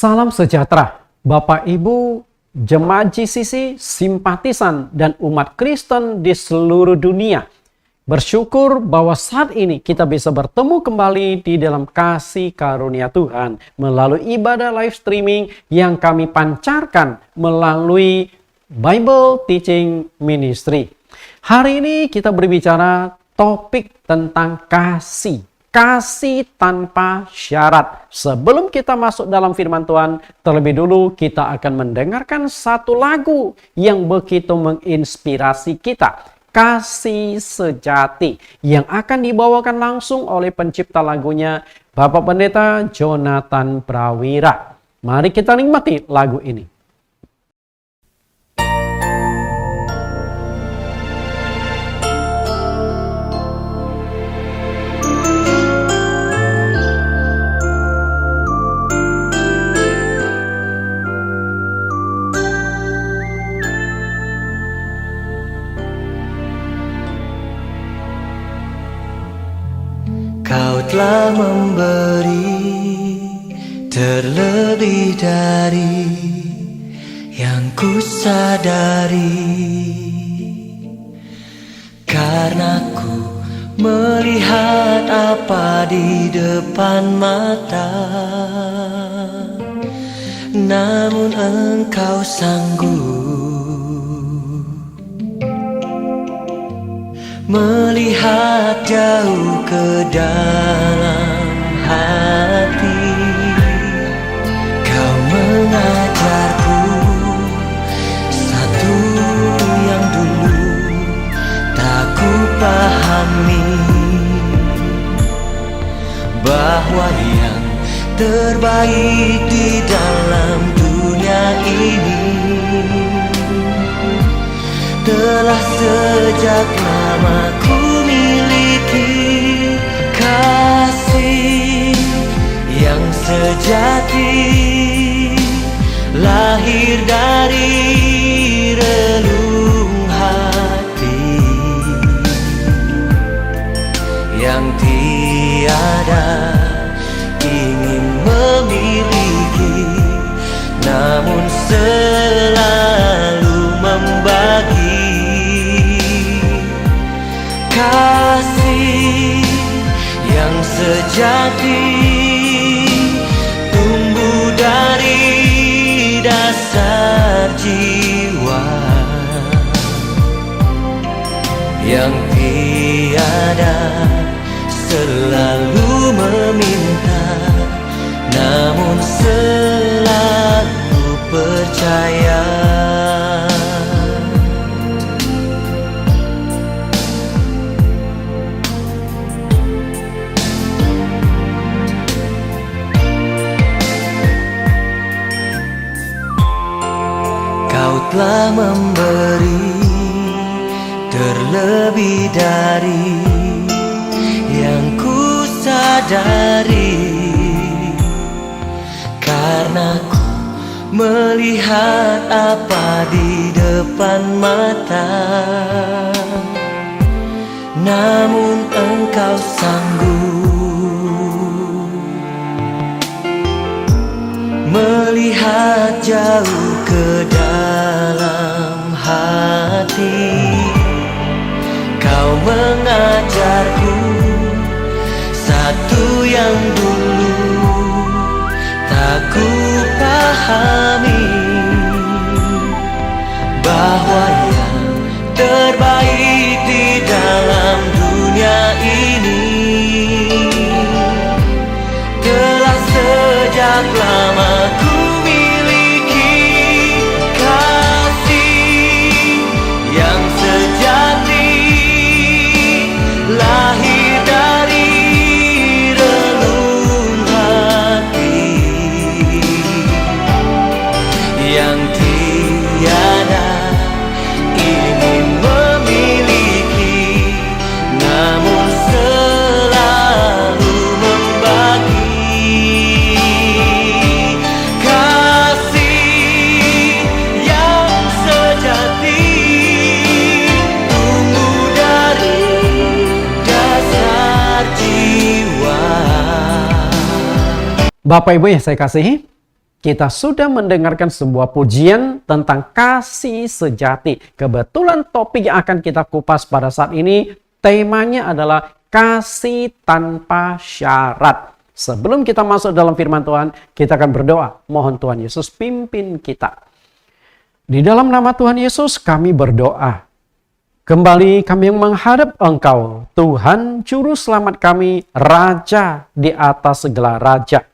Salam sejahtera, Bapak Ibu, jemaat GCC, simpatisan, dan umat Kristen di seluruh dunia. Bersyukur bahwa saat ini kita bisa bertemu kembali di dalam kasih karunia Tuhan melalui ibadah live streaming yang kami pancarkan melalui Bible Teaching Ministry. Hari ini kita berbicara topik tentang kasih. Kasih tanpa syarat. Sebelum kita masuk dalam firman Tuhan, terlebih dulu kita akan mendengarkan satu lagu yang begitu menginspirasi kita. Kasih Sejati, yang akan dibawakan langsung oleh pencipta lagunya, Bapak Pendeta Jonathan Prawira. Mari kita nikmati lagu ini. Kau telah memberi terlebih dari yang ku sadari, karena ku melihat apa di depan mata, namun Engkau sanggup melihat jauh ke dalam hati. Kau mengajarku satu yang dulu tak ku pahami, bahwa yang terbaik di dalam dunia ini telah sejak lama ku miliki. Kasih yang sejati lahir dari relung hati yang tiada ingin memiliki, namun selalu membagi. Kasih yang sejati tumbuh dari dasar jiwa yang tiada selalu meminta, namun selalu percaya. Kau telah memberi terlebih dari yang ku sadari, karena ku melihat apa di depan mata, namun Engkau sanggup melihat jauh ke dalam hati. Kau mengajarku satu yang dulu tak ku pahami, bahwa yang terbaik di dalam dunia ini telah sejak lama ku miliki. Kasih yang sejati lahir dari relung hati yang tiada ingin memiliki, namun selalu membagi. Kasih yang sejati tumbuh dari dasar jiwa. Bapak Ibu yang saya kasihi, kita sudah mendengarkan sebuah pujian tentang kasih sejati. Kebetulan topik yang akan kita kupas pada saat ini, temanya adalah kasih tanpa syarat. Sebelum kita masuk dalam firman Tuhan, kita akan berdoa. Mohon Tuhan Yesus pimpin kita. Di dalam nama Tuhan Yesus kami berdoa. Kembali kami menghadap Engkau, Tuhan Juru Selamat kami, Raja di atas segala raja.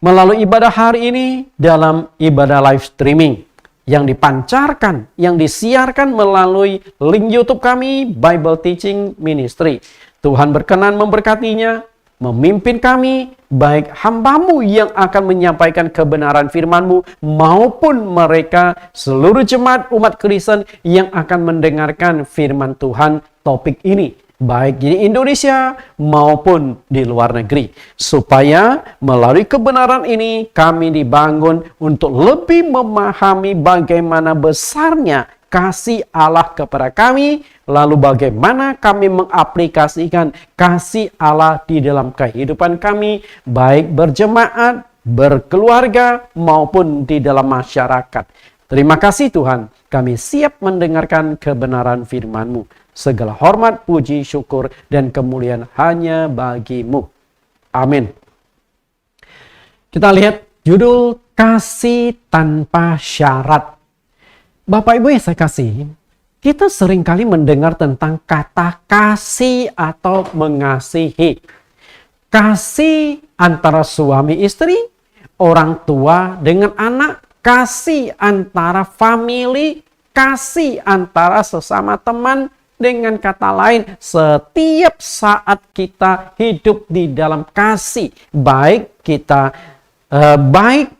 Melalui ibadah hari ini dalam ibadah live streaming yang dipancarkan, yang disiarkan melalui link YouTube kami, Bible Teaching Ministry. Tuhan berkenan memberkatinya, memimpin kami, baik hamba-Mu yang akan menyampaikan kebenaran firman-Mu, maupun mereka seluruh jemaat umat Kristen yang akan mendengarkan firman Tuhan topik ini, baik di Indonesia maupun di luar negeri. Supaya melalui kebenaran ini kami dibangun untuk lebih memahami bagaimana besarnya kasih Allah kepada kami, lalu bagaimana kami mengaplikasikan kasih Allah di dalam kehidupan kami, baik berjemaat, berkeluarga, maupun di dalam masyarakat. Terima kasih Tuhan, kami siap mendengarkan kebenaran firman-Mu. Segala hormat, puji, syukur, dan kemuliaan hanya bagi-Mu. Amin. Kita lihat judul kasih tanpa syarat. Bapak Ibu yang saya kasih, kita seringkali mendengar tentang kata kasih atau mengasihi. Kasih antara suami istri, orang tua dengan anak, kasih antara family, kasih antara sesama teman. Dengan kata lain, setiap saat kita hidup di dalam kasih, baik kita baik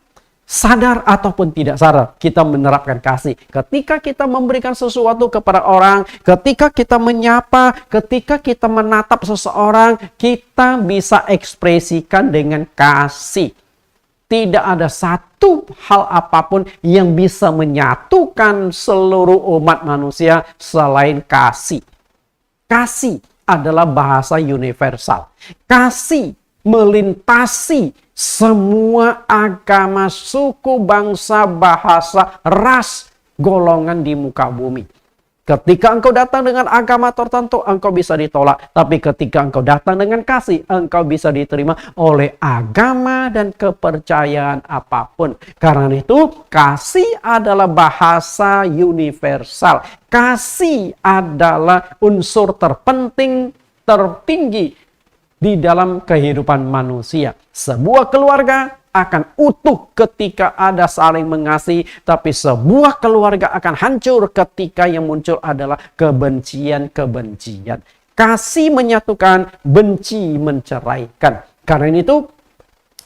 sadar ataupun tidak sadar, kita menerapkan kasih. Ketika kita memberikan sesuatu kepada orang, ketika kita menyapa, ketika kita menatap seseorang, kita bisa ekspresikan dengan kasih. Tidak ada satu hal apapun yang bisa menyatukan seluruh umat manusia selain kasih. Kasih adalah bahasa universal. Kasih melintasi semua agama, suku, bangsa, bahasa, ras, golongan di muka bumi. Ketika engkau datang dengan agama tertentu, engkau bisa ditolak. Tapi ketika engkau datang dengan kasih, engkau bisa diterima oleh agama dan kepercayaan apapun. Karena itu, kasih adalah bahasa universal. Kasih adalah unsur terpenting, tertinggi di dalam kehidupan manusia. Sebuah keluarga akan utuh ketika ada saling mengasihi, tapi sebuah keluarga akan hancur ketika yang muncul adalah kebencian-kebencian. Kasih menyatukan, benci menceraikan. Karena itu,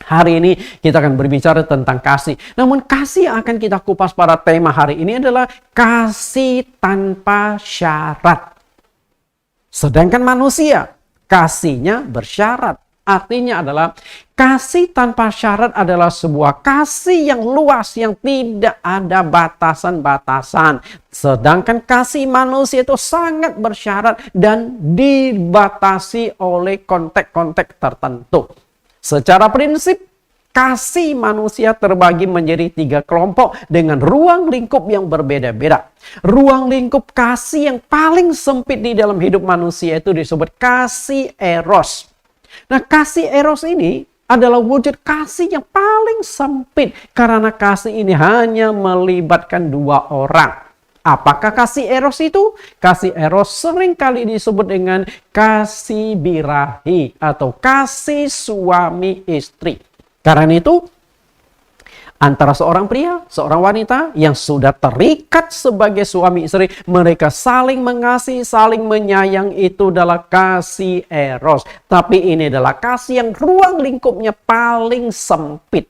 hari ini kita akan berbicara tentang kasih. Namun kasih yang akan kita kupas pada tema hari ini adalah kasih tanpa syarat. Sedangkan manusia, kasihnya bersyarat. Artinya adalah kasih tanpa syarat adalah sebuah kasih yang luas, yang tidak ada batasan-batasan. Sedangkan kasih manusia itu sangat bersyarat dan dibatasi oleh konteks-konteks tertentu. Secara prinsip, kasih manusia terbagi menjadi 3 kelompok dengan ruang lingkup yang berbeda-beda. Ruang lingkup kasih yang paling sempit di dalam hidup manusia itu disebut kasih eros. Nah, kasih eros ini adalah wujud kasih yang paling sempit karena kasih ini hanya melibatkan 2 orang. Apakah kasih eros itu? Kasih eros seringkali disebut dengan kasih birahi atau kasih suami istri. Karena itu, antara seorang pria, seorang wanita yang sudah terikat sebagai suami istri, mereka saling mengasihi, saling menyayang, itu adalah kasih eros. Tapi ini adalah kasih yang ruang lingkupnya paling sempit.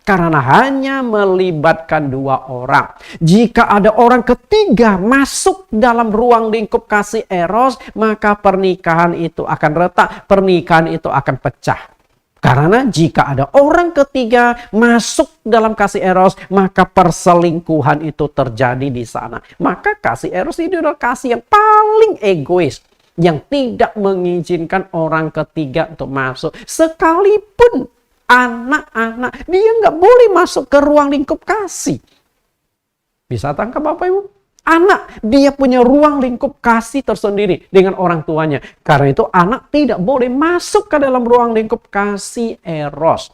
Karena hanya melibatkan 2 orang. Jika ada orang ketiga masuk dalam ruang lingkup kasih eros, maka pernikahan itu akan retak, pernikahan itu akan pecah. Karena jika ada orang ketiga masuk dalam kasih eros, maka perselingkuhan itu terjadi di sana. Maka kasih eros ini adalah kasih yang paling egois, yang tidak mengizinkan orang ketiga untuk masuk. Sekalipun anak-anak. Dia nggak boleh masuk ke ruang lingkup kasih. Bisa tangkap Bapak Ibu? Anak, dia punya ruang lingkup kasih tersendiri dengan orang tuanya. Karena itu anak tidak boleh masuk ke dalam ruang lingkup kasih eros.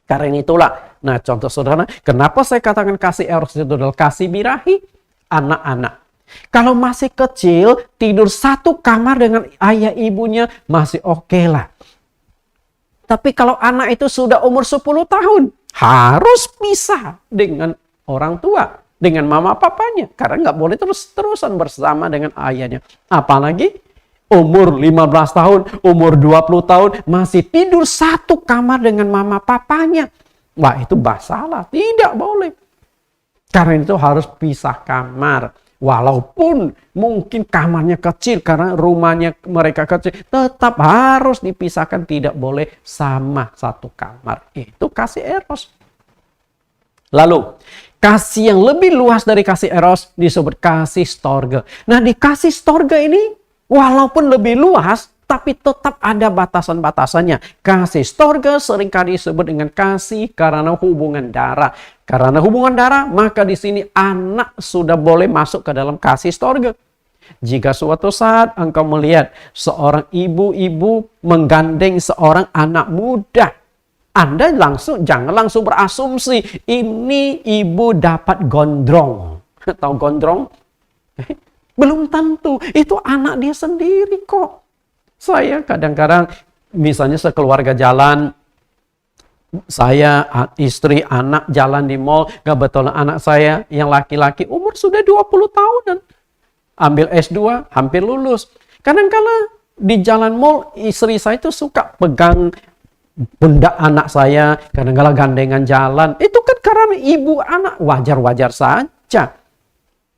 Karena itulah, nah contoh saudara, kenapa saya katakan kasih eros itu adalah kasih birahi? Anak-anak. Kalau masih kecil, tidur satu kamar dengan ayah ibunya masih oke lah. Tapi kalau anak itu sudah umur 10 tahun, harus pisah dengan orang tua, dengan mama papanya. Karena nggak boleh terus-terusan bersama dengan ayahnya. Apalagi umur 15 tahun, umur 20 tahun, masih tidur satu kamar dengan mama papanya. Wah, itu masalah. Tidak boleh. Karena itu harus pisah kamar. Walaupun mungkin kamarnya kecil karena rumahnya mereka kecil, tetap harus dipisahkan, tidak boleh sama satu kamar. Itu kasih eros. Lalu, kasih yang lebih luas dari kasih eros disebut kasih storge. Nah, di kasih storge ini walaupun lebih luas, tapi tetap ada batasan-batasannya. Kasih storge seringkali disebut dengan kasih karena hubungan darah. Karena hubungan darah, maka di sini anak sudah boleh masuk ke dalam kasih storge. Jika suatu saat engkau melihat seorang ibu-ibu menggandeng seorang anak muda, Anda jangan langsung berasumsi ini ibu dapat gondrong. Tahu gondrong? Belum tentu. Itu anak dia sendiri kok. Saya kadang-kadang misalnya sekeluarga jalan, saya, istri, anak jalan di mall, kebetulan anak saya yang laki-laki umur sudah 20 tahunan. Ambil S2, hampir lulus. Kadang-kadang di jalan mall, istri saya itu suka pegang pundak anak saya, kadang-kadang gandengan jalan. Itu kan karena ibu anak, wajar-wajar saja.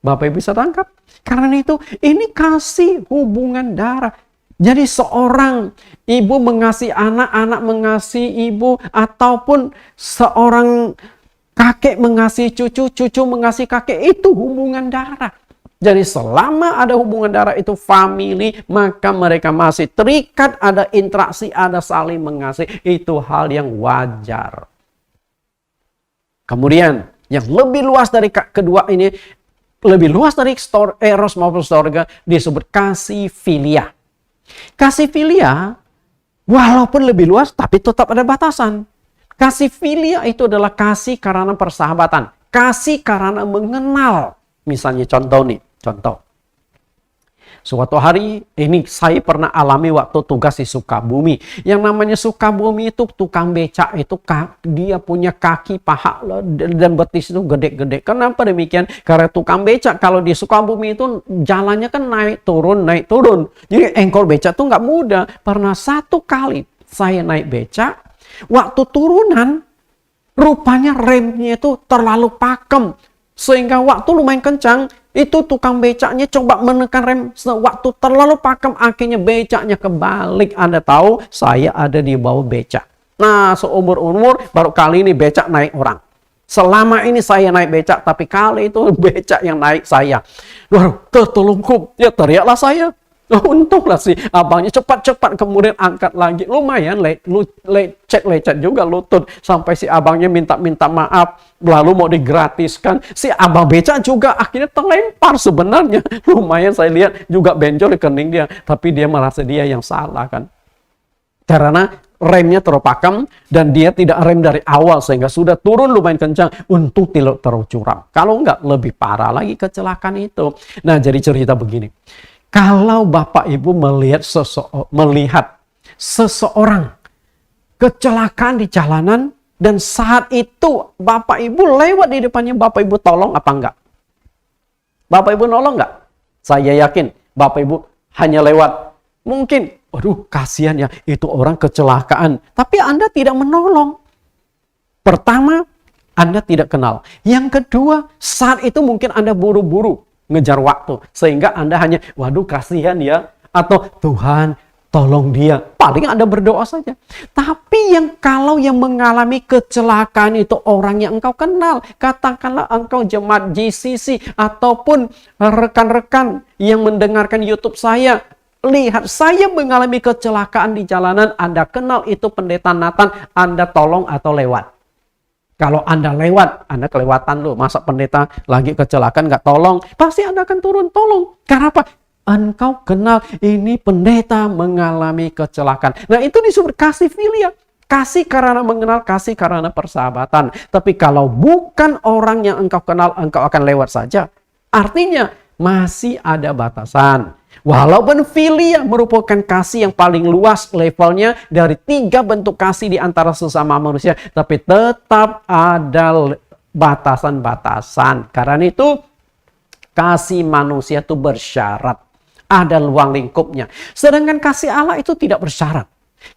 Bapak Ibu bisa tangkap? Karena itu, ini kasih hubungan darah. Jadi seorang ibu mengasihi anak, anak mengasihi ibu, ataupun seorang kakek mengasihi cucu, cucu mengasihi kakek, itu hubungan darah. Jadi selama ada hubungan darah itu family, maka mereka masih terikat, ada interaksi, ada saling mengasihi. Itu hal yang wajar. Kemudian yang lebih luas dari kedua ini, lebih luas dari eros maupun storge, disebut kasih filia. Kasih filia, walaupun lebih luas, tapi tetap ada batasan. Kasih filia itu adalah kasih karena persahabatan. Kasih karena mengenal. Misalnya contoh. Suatu hari ini saya pernah alami waktu tugas di Sukabumi. Yang namanya Sukabumi itu tukang becak itu dia punya kaki, paha dan betis itu gede-gede. Kenapa demikian? Karena tukang becak kalau di Sukabumi itu jalannya kan naik turun. Jadi engkol becak itu nggak mudah. Pernah satu kali saya naik becak, waktu turunan rupanya remnya itu terlalu pakem. Sehingga waktu lumayan kencang, itu tukang becaknya coba menekan rem. Waktu terlalu pakem, akhirnya becaknya kebalik. Anda tahu, saya ada di bawah becak. Nah, seumur-umur baru kali ini becak naik orang. Selama ini saya naik becak, tapi kali itu becak yang naik saya. Waduh, tertelungkup. Ya teriaklah saya. Untunglah sih abangnya cepat-cepat kemudian angkat lagi. Lumayan lecet juga lutut. Sampai si abangnya minta maaf. Lalu mau digratiskan. Si abang becak juga akhirnya terlempar sebenarnya. Lumayan saya lihat juga benjol di kening dia. Tapi dia merasa dia yang salah kan. Karena remnya terpakem dan dia tidak rem dari awal sehingga sudah turun lumayan kencang. Untung tidak terlalu curam. Kalau enggak lebih parah lagi kecelakaan itu. Nah jadi cerita begini. Kalau Bapak Ibu melihat seseorang kecelakaan di jalanan dan saat itu Bapak Ibu lewat di depannya, Bapak Ibu tolong apa enggak? Bapak Ibu nolong enggak? Saya yakin Bapak Ibu hanya lewat. Mungkin, aduh kasihan ya itu orang kecelakaan. Tapi Anda tidak menolong. Pertama, Anda tidak kenal. Yang kedua, saat itu mungkin Anda buru-buru ngejar waktu. Sehingga Anda hanya, waduh kasihan ya. Atau Tuhan tolong dia. Paling Anda berdoa saja. Tapi kalau yang mengalami kecelakaan itu orang yang engkau kenal. Katakanlah engkau jemaat GCC. Ataupun rekan-rekan yang mendengarkan YouTube saya. Lihat, saya mengalami kecelakaan di jalanan. Anda kenal itu pendeta Nathan, Anda tolong atau lewat? Kalau Anda lewat, Anda kelewatan loh. Masa pendeta lagi kecelakaan nggak tolong? Pasti Anda akan turun tolong. Karena apa? Engkau kenal ini pendeta mengalami kecelakaan. Nah, itu disebut kasih filia. Kasih karena mengenal, kasih karena persahabatan. Tapi kalau bukan orang yang engkau kenal, engkau akan lewat saja. Artinya masih ada batasan. Walaupun filia merupakan kasih yang paling luas levelnya dari 3 bentuk kasih di antara sesama manusia. Tapi tetap ada batasan-batasan. Karena itu kasih manusia itu bersyarat. Ada ruang lingkupnya. Sedangkan kasih Allah itu tidak bersyarat.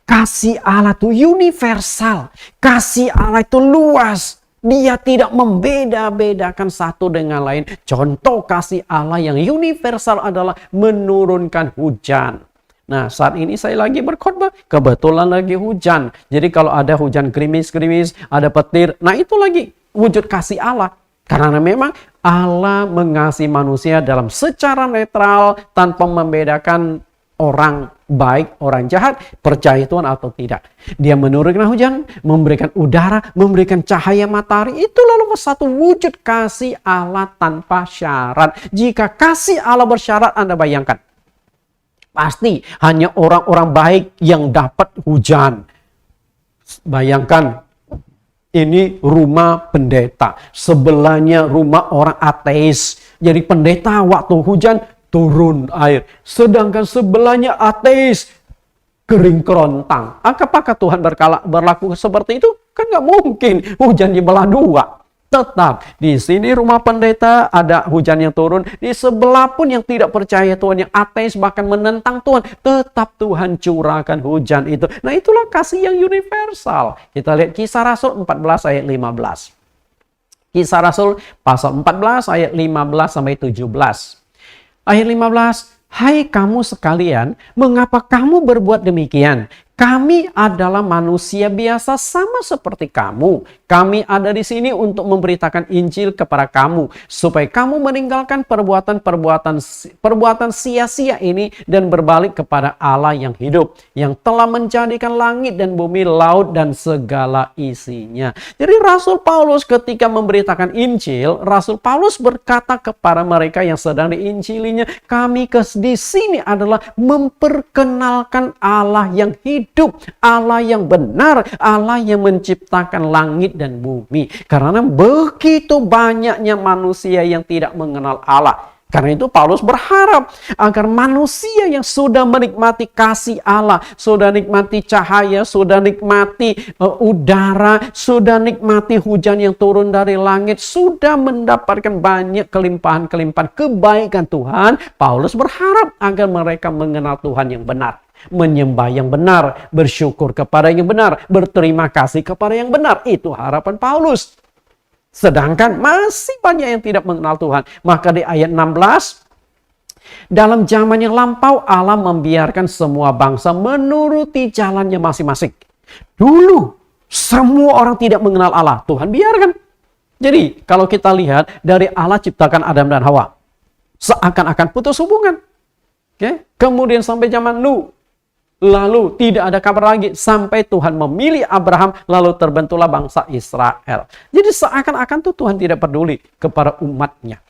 Kasih Allah itu universal. Kasih Allah itu luas. Dia tidak membeda-bedakan satu dengan lain. Contoh kasih Allah yang universal adalah menurunkan hujan. Nah, saat ini saya lagi berkhotbah, kebetulan lagi hujan. Jadi kalau ada hujan gerimis-gerimis, ada petir, nah itu lagi wujud kasih Allah. Karena memang Allah mengasihi manusia dalam secara netral tanpa membedakan orang baik, orang jahat, percaya Tuhan atau tidak. Dia menurunkan hujan, memberikan udara, memberikan cahaya matahari. Itu lalu satu wujud kasih Allah tanpa syarat. Jika kasih Allah bersyarat, Anda bayangkan. Pasti hanya orang-orang baik yang dapat hujan. Bayangkan, ini rumah pendeta. Sebelahnya rumah orang ateis. Jadi pendeta waktu hujan, turun air. Sedangkan sebelahnya ateis, kering kerontang. Apakah Tuhan berlaku seperti itu? Kan nggak mungkin. Hujan dibelah 2. Tetap di sini rumah pendeta ada hujan yang turun. Di sebelah pun yang tidak percaya Tuhan, yang ateis bahkan menentang Tuhan, tetap Tuhan curahkan hujan itu. Nah, itulah kasih yang universal. Kita lihat Kisah Rasul 14 ayat 15. Kisah Rasul pasal 14 ayat 15 sampai 17. Ayat 15, hai kamu sekalian, mengapa kamu berbuat demikian? Kami adalah manusia biasa sama seperti kamu. Kami ada di sini untuk memberitakan Injil kepada kamu, supaya kamu meninggalkan perbuatan sia-sia ini dan berbalik kepada Allah yang hidup, yang telah menjadikan langit dan bumi, laut dan segala isinya. Jadi Rasul Paulus ketika memberitakan Injil, Rasul Paulus berkata kepada mereka yang sedang diinjilinya, kami di sini adalah memperkenalkan Allah yang hidup, Allah yang benar, Allah yang menciptakan langit dan bumi. Karena begitu banyaknya manusia yang tidak mengenal Allah. Karena itu Paulus berharap agar manusia yang sudah menikmati kasih Allah, sudah nikmati cahaya, sudah nikmati udara, sudah nikmati hujan yang turun dari langit, sudah mendapatkan banyak kelimpahan-kelimpahan kebaikan Tuhan. Paulus berharap agar mereka mengenal Tuhan yang benar, menyembah yang benar, bersyukur kepada yang benar, berterima kasih kepada yang benar. Itu harapan Paulus. Sedangkan masih banyak yang tidak mengenal Tuhan. Maka di ayat 16, dalam zaman yang lampau Allah membiarkan semua bangsa menuruti jalannya masing-masing. Dulu semua orang tidak mengenal Allah, Tuhan biarkan. Jadi kalau kita lihat dari Allah ciptakan Adam dan Hawa, seakan-akan putus hubungan. Kemudian sampai zaman Nuh, lalu tidak ada kabar lagi sampai Tuhan memilih Abraham, lalu terbentuklah bangsa Israel. Jadi seakan-akan tuh Tuhan tidak peduli kepada umatnya.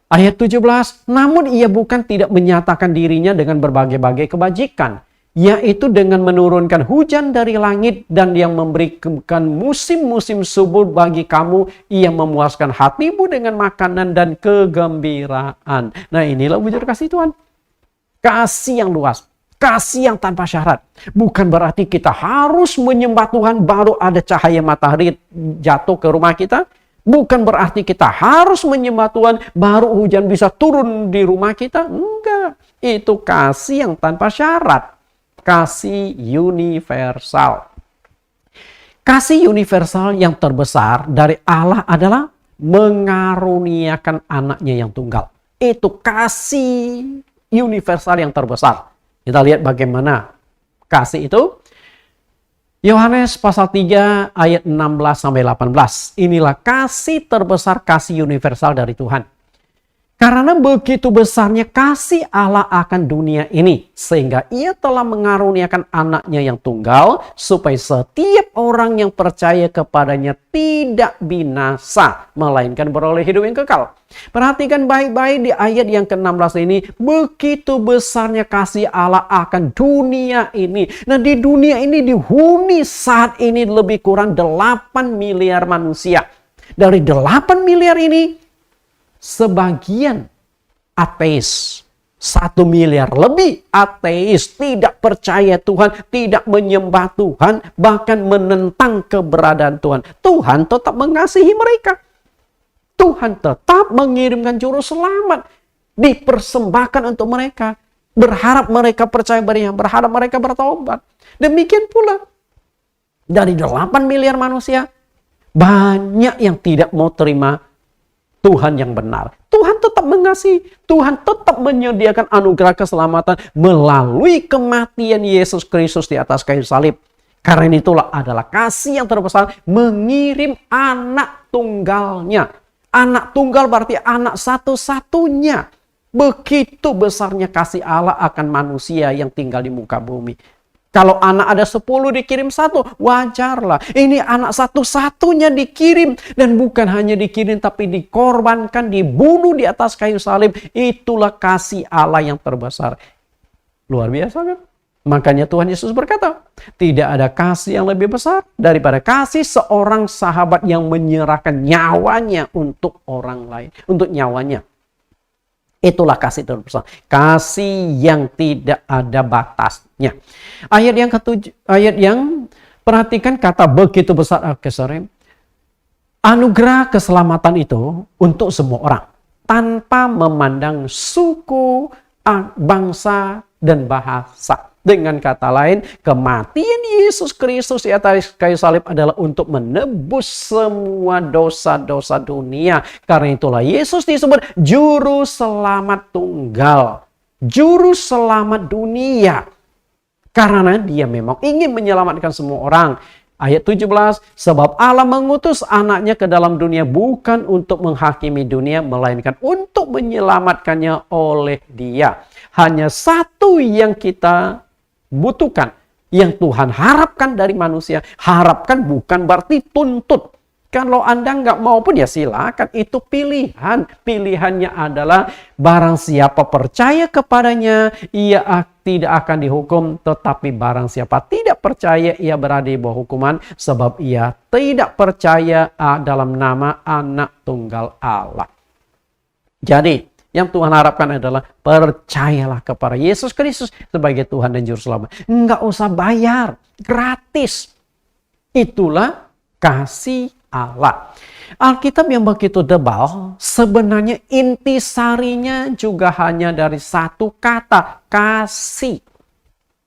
Ayat 17, namun ia bukan tidak menyatakan dirinya dengan berbagai-bagai kebajikan, yaitu dengan menurunkan hujan dari langit dan yang memberikan musim-musim subur bagi kamu. Ia memuaskan hatimu dengan makanan dan kegembiraan. Nah, inilah wujud kasih Tuhan. Kasih yang luas. Kasih yang tanpa syarat. Bukan berarti kita harus menyembah Tuhan baru ada cahaya matahari jatuh ke rumah kita. Bukan berarti kita harus menyembah Tuhan baru hujan bisa turun di rumah kita. Enggak. Itu kasih yang tanpa syarat. Kasih universal. Kasih universal yang terbesar dari Allah adalah mengaruniakan anaknya yang tunggal. Itu kasih universal yang terbesar. Kita lihat bagaimana kasih itu. Yohanes pasal 3 ayat 16-18. Inilah kasih terbesar, kasih universal dari Tuhan. Karena begitu besarnya kasih Allah akan dunia ini, sehingga ia telah mengaruniakan anaknya yang tunggal, supaya setiap orang yang percaya kepadanya tidak binasa, melainkan beroleh hidup yang kekal. Perhatikan baik-baik di ayat yang ke-16 ini, begitu besarnya kasih Allah akan dunia ini. Nah, di dunia ini dihuni saat ini lebih kurang 8 miliar manusia. Dari 8 miliar ini, sebagian ateis, 1 miliar lebih ateis, tidak percaya Tuhan, tidak menyembah Tuhan, bahkan menentang keberadaan Tuhan. Tuhan tetap mengasihi mereka. Tuhan tetap mengirimkan juru selamat, dipersembahkan untuk mereka, berharap mereka percaya pada Dia, berharap mereka bertobat. Demikian pula dari 8 miliar manusia, banyak yang tidak mau terima Tuhan yang benar. Tuhan tetap mengasihi. Tuhan tetap menyediakan anugerah keselamatan melalui kematian Yesus Kristus di atas kayu salib. Karena itulah adalah kasih yang terbesar, mengirim anak tunggalnya. Anak tunggal berarti anak satu-satunya. Begitu besarnya kasih Allah akan manusia yang tinggal di muka bumi. Kalau anak ada 10 dikirim 1, wajarlah. Ini anak satu-satunya dikirim. Dan bukan hanya dikirim, tapi dikorbankan, dibunuh di atas kayu salib. Itulah kasih Allah yang terbesar. Luar biasa kan? Makanya Tuhan Yesus berkata, tidak ada kasih yang lebih besar daripada kasih seorang sahabat yang menyerahkan nyawanya untuk orang lain. Untuk nyawanya. Itulah kasih terbesar. Kasih yang tidak ada batasnya. Ayat yang ketujuh, perhatikan kata begitu besar Al-Kesarim. Anugerah keselamatan itu untuk semua orang. Tanpa memandang suku, bangsa, dan bahasa. Dengan kata lain, kematian Yesus Kristus di atas kayu salib adalah untuk menebus semua dosa-dosa dunia. Karena itulah Yesus disebut Juru Selamat Tunggal. Juru Selamat dunia. Karena Dia memang ingin menyelamatkan semua orang. Ayat 17, sebab Allah mengutus anaknya ke dalam dunia bukan untuk menghakimi dunia, melainkan untuk menyelamatkannya oleh Dia. Hanya satu yang kita butuhkan, yang Tuhan harapkan dari manusia. Harapkan bukan berarti tuntut. Kalau Anda nggak mau pun ya silakan, itu pilihan. Pilihannya adalah barang siapa percaya kepadanya, ia tidak akan dihukum. Tetapi barang siapa tidak percaya, ia berada di bawah hukuman, sebab ia tidak percaya dalam nama Anak Tunggal Allah. Jadi, yang Tuhan harapkan adalah percayalah kepada Yesus Kristus sebagai Tuhan dan Juru Selamat. Nggak usah bayar, gratis. Itulah kasih Allah. Alkitab yang begitu tebal, sebenarnya intisarinya juga hanya dari satu kata, kasih.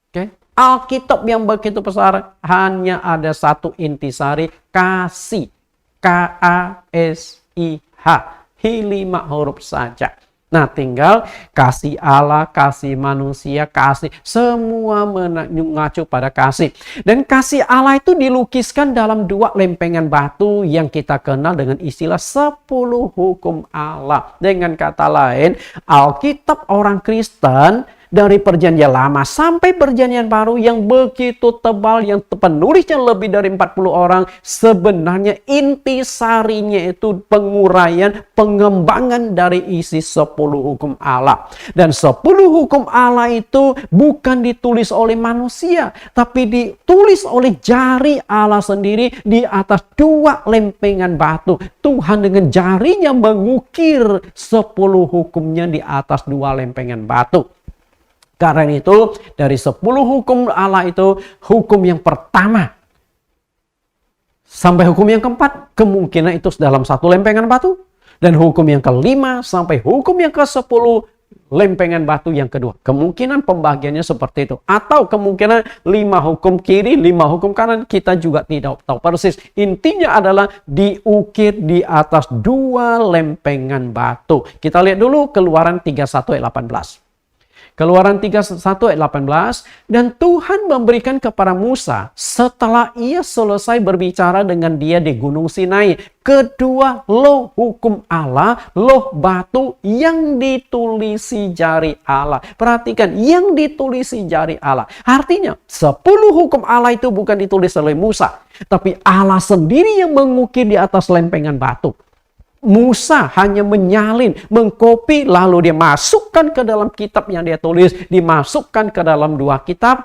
Oke? Alkitab yang begitu besar hanya ada satu intisari, kasih. K-A-S-I-H. 5 huruf saja. Nah, tinggal kasih Allah, kasih manusia, kasih. Semua mengacu pada kasih. Dan kasih Allah itu dilukiskan dalam 2 lempengan batu yang kita kenal dengan istilah 10 hukum Allah. Dengan kata lain, Alkitab orang Kristen dari perjanjian lama sampai perjanjian baru yang begitu tebal, yang penulisnya lebih dari 40 orang, sebenarnya intisarinya itu penguraian, pengembangan dari isi 10 hukum Allah. Dan 10 hukum Allah itu bukan ditulis oleh manusia, tapi ditulis oleh jari Allah sendiri di atas 2 lempengan batu. Tuhan dengan jarinya mengukir 10 hukumnya di atas 2 lempengan batu. Karena itu, dari 10 hukum Allah itu, hukum yang pertama sampai hukum yang keempat, kemungkinan itu dalam 1 lempengan batu. Dan hukum yang kelima sampai hukum yang ke-10, lempengan batu yang kedua. Kemungkinan pembagiannya seperti itu. Atau kemungkinan 5 hukum kiri, 5 hukum kanan, kita juga tidak tahu persis. Intinya adalah diukir di atas 2 lempengan batu. Kita lihat dulu Keluaran 31 ayat 18. Keluaran 31 ayat 18, dan Tuhan memberikan kepada Musa setelah ia selesai berbicara dengan dia di Gunung Sinai kedua loh hukum Allah, loh batu yang ditulisi jari Allah. Perhatikan, yang ditulisi jari Allah. Artinya 10 hukum Allah itu bukan ditulis oleh Musa, tapi Allah sendiri yang mengukir di atas lempengan batu. Musa hanya menyalin, mengkopi, lalu dia masukkan ke dalam kitab yang dia tulis, dimasukkan ke dalam 2 kitab,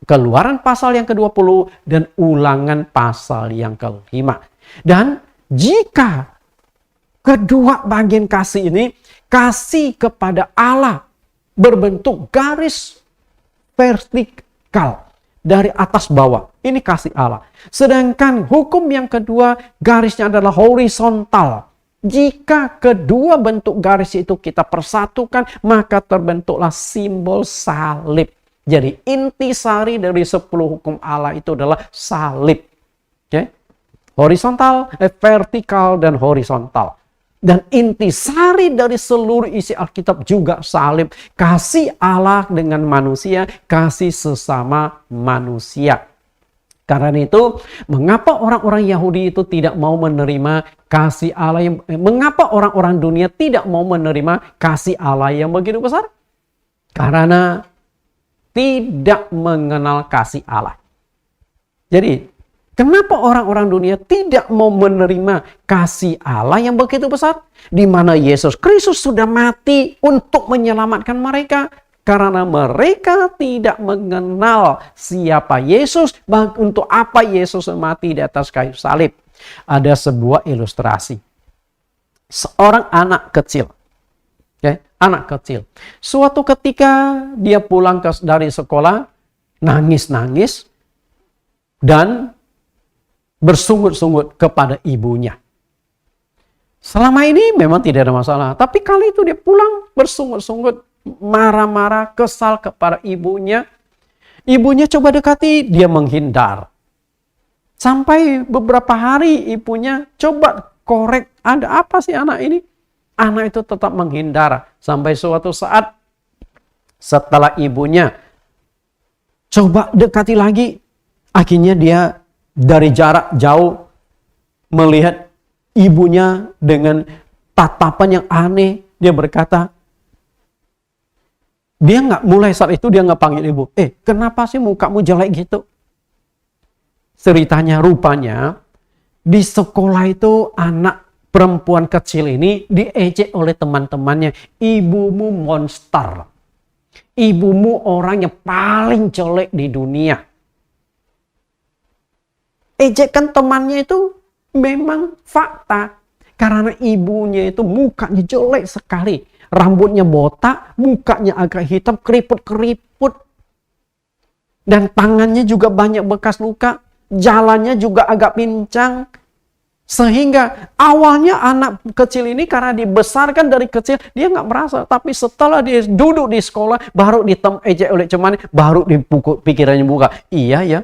Keluaran pasal yang ke-20 dan Ulangan pasal yang ke-5. Dan jika kedua bagian kasih ini, kasih kepada Allah berbentuk garis vertikal dari atas bawah, ini kasih Allah. Sedangkan hukum yang kedua, garisnya adalah horizontal. Jika kedua bentuk garis itu kita persatukan, maka terbentuklah simbol salib. Jadi intisari dari 10 hukum Allah itu adalah salib. Okay? Horizontal, vertikal, dan horizontal. Dan intisari dari seluruh isi Alkitab juga salib. Kasih Allah dengan manusia, kasih sesama manusia. Karena itu, mengapa orang-orang Yahudi itu tidak mau menerima kasih Allah mengapa orang-orang dunia tidak mau menerima kasih Allah yang begitu besar? Karena tidak mengenal kasih Allah. Jadi, kenapa orang-orang dunia tidak mau menerima kasih Allah yang begitu besar? Di mana Yesus Kristus sudah mati untuk menyelamatkan mereka. Karena mereka tidak mengenal siapa Yesus, untuk apa Yesus mati di atas kayu salib. Ada sebuah ilustrasi. Seorang anak kecil. Anak kecil. Suatu ketika dia pulang dari sekolah, nangis-nangis, dan bersungut-sungut kepada ibunya. Selama ini memang tidak ada masalah. Tapi kali itu dia pulang bersungut-sungut, marah-marah, kesal kepada ibunya. Ibunya coba dekati, dia menghindar. Sampai beberapa hari ibunya coba korek, ada apa sih anak ini? Anak itu tetap menghindar. Sampai suatu saat setelah ibunya coba dekati lagi, akhirnya dia dari jarak jauh melihat ibunya dengan tatapan yang aneh. Dia berkata, mulai saat itu dia nggak panggil ibu. Kenapa sih mukamu jelek gitu? Ceritanya rupanya di sekolah itu anak perempuan kecil ini diejek oleh teman-temannya. Ibumu monster. Ibumu orang yang paling jelek di dunia. Ejekan temannya itu memang fakta. Karena ibunya itu mukanya jelek sekali. Rambutnya botak, mukanya agak hitam, keriput-keriput. Dan tangannya juga banyak bekas luka. Jalannya juga agak pincang. Sehingga awalnya anak kecil ini karena dibesarkan dari kecil, dia nggak merasa. Tapi setelah dia duduk di sekolah, baru diejek oleh temannya, baru dipukul, pikirannya buka. Iya ya,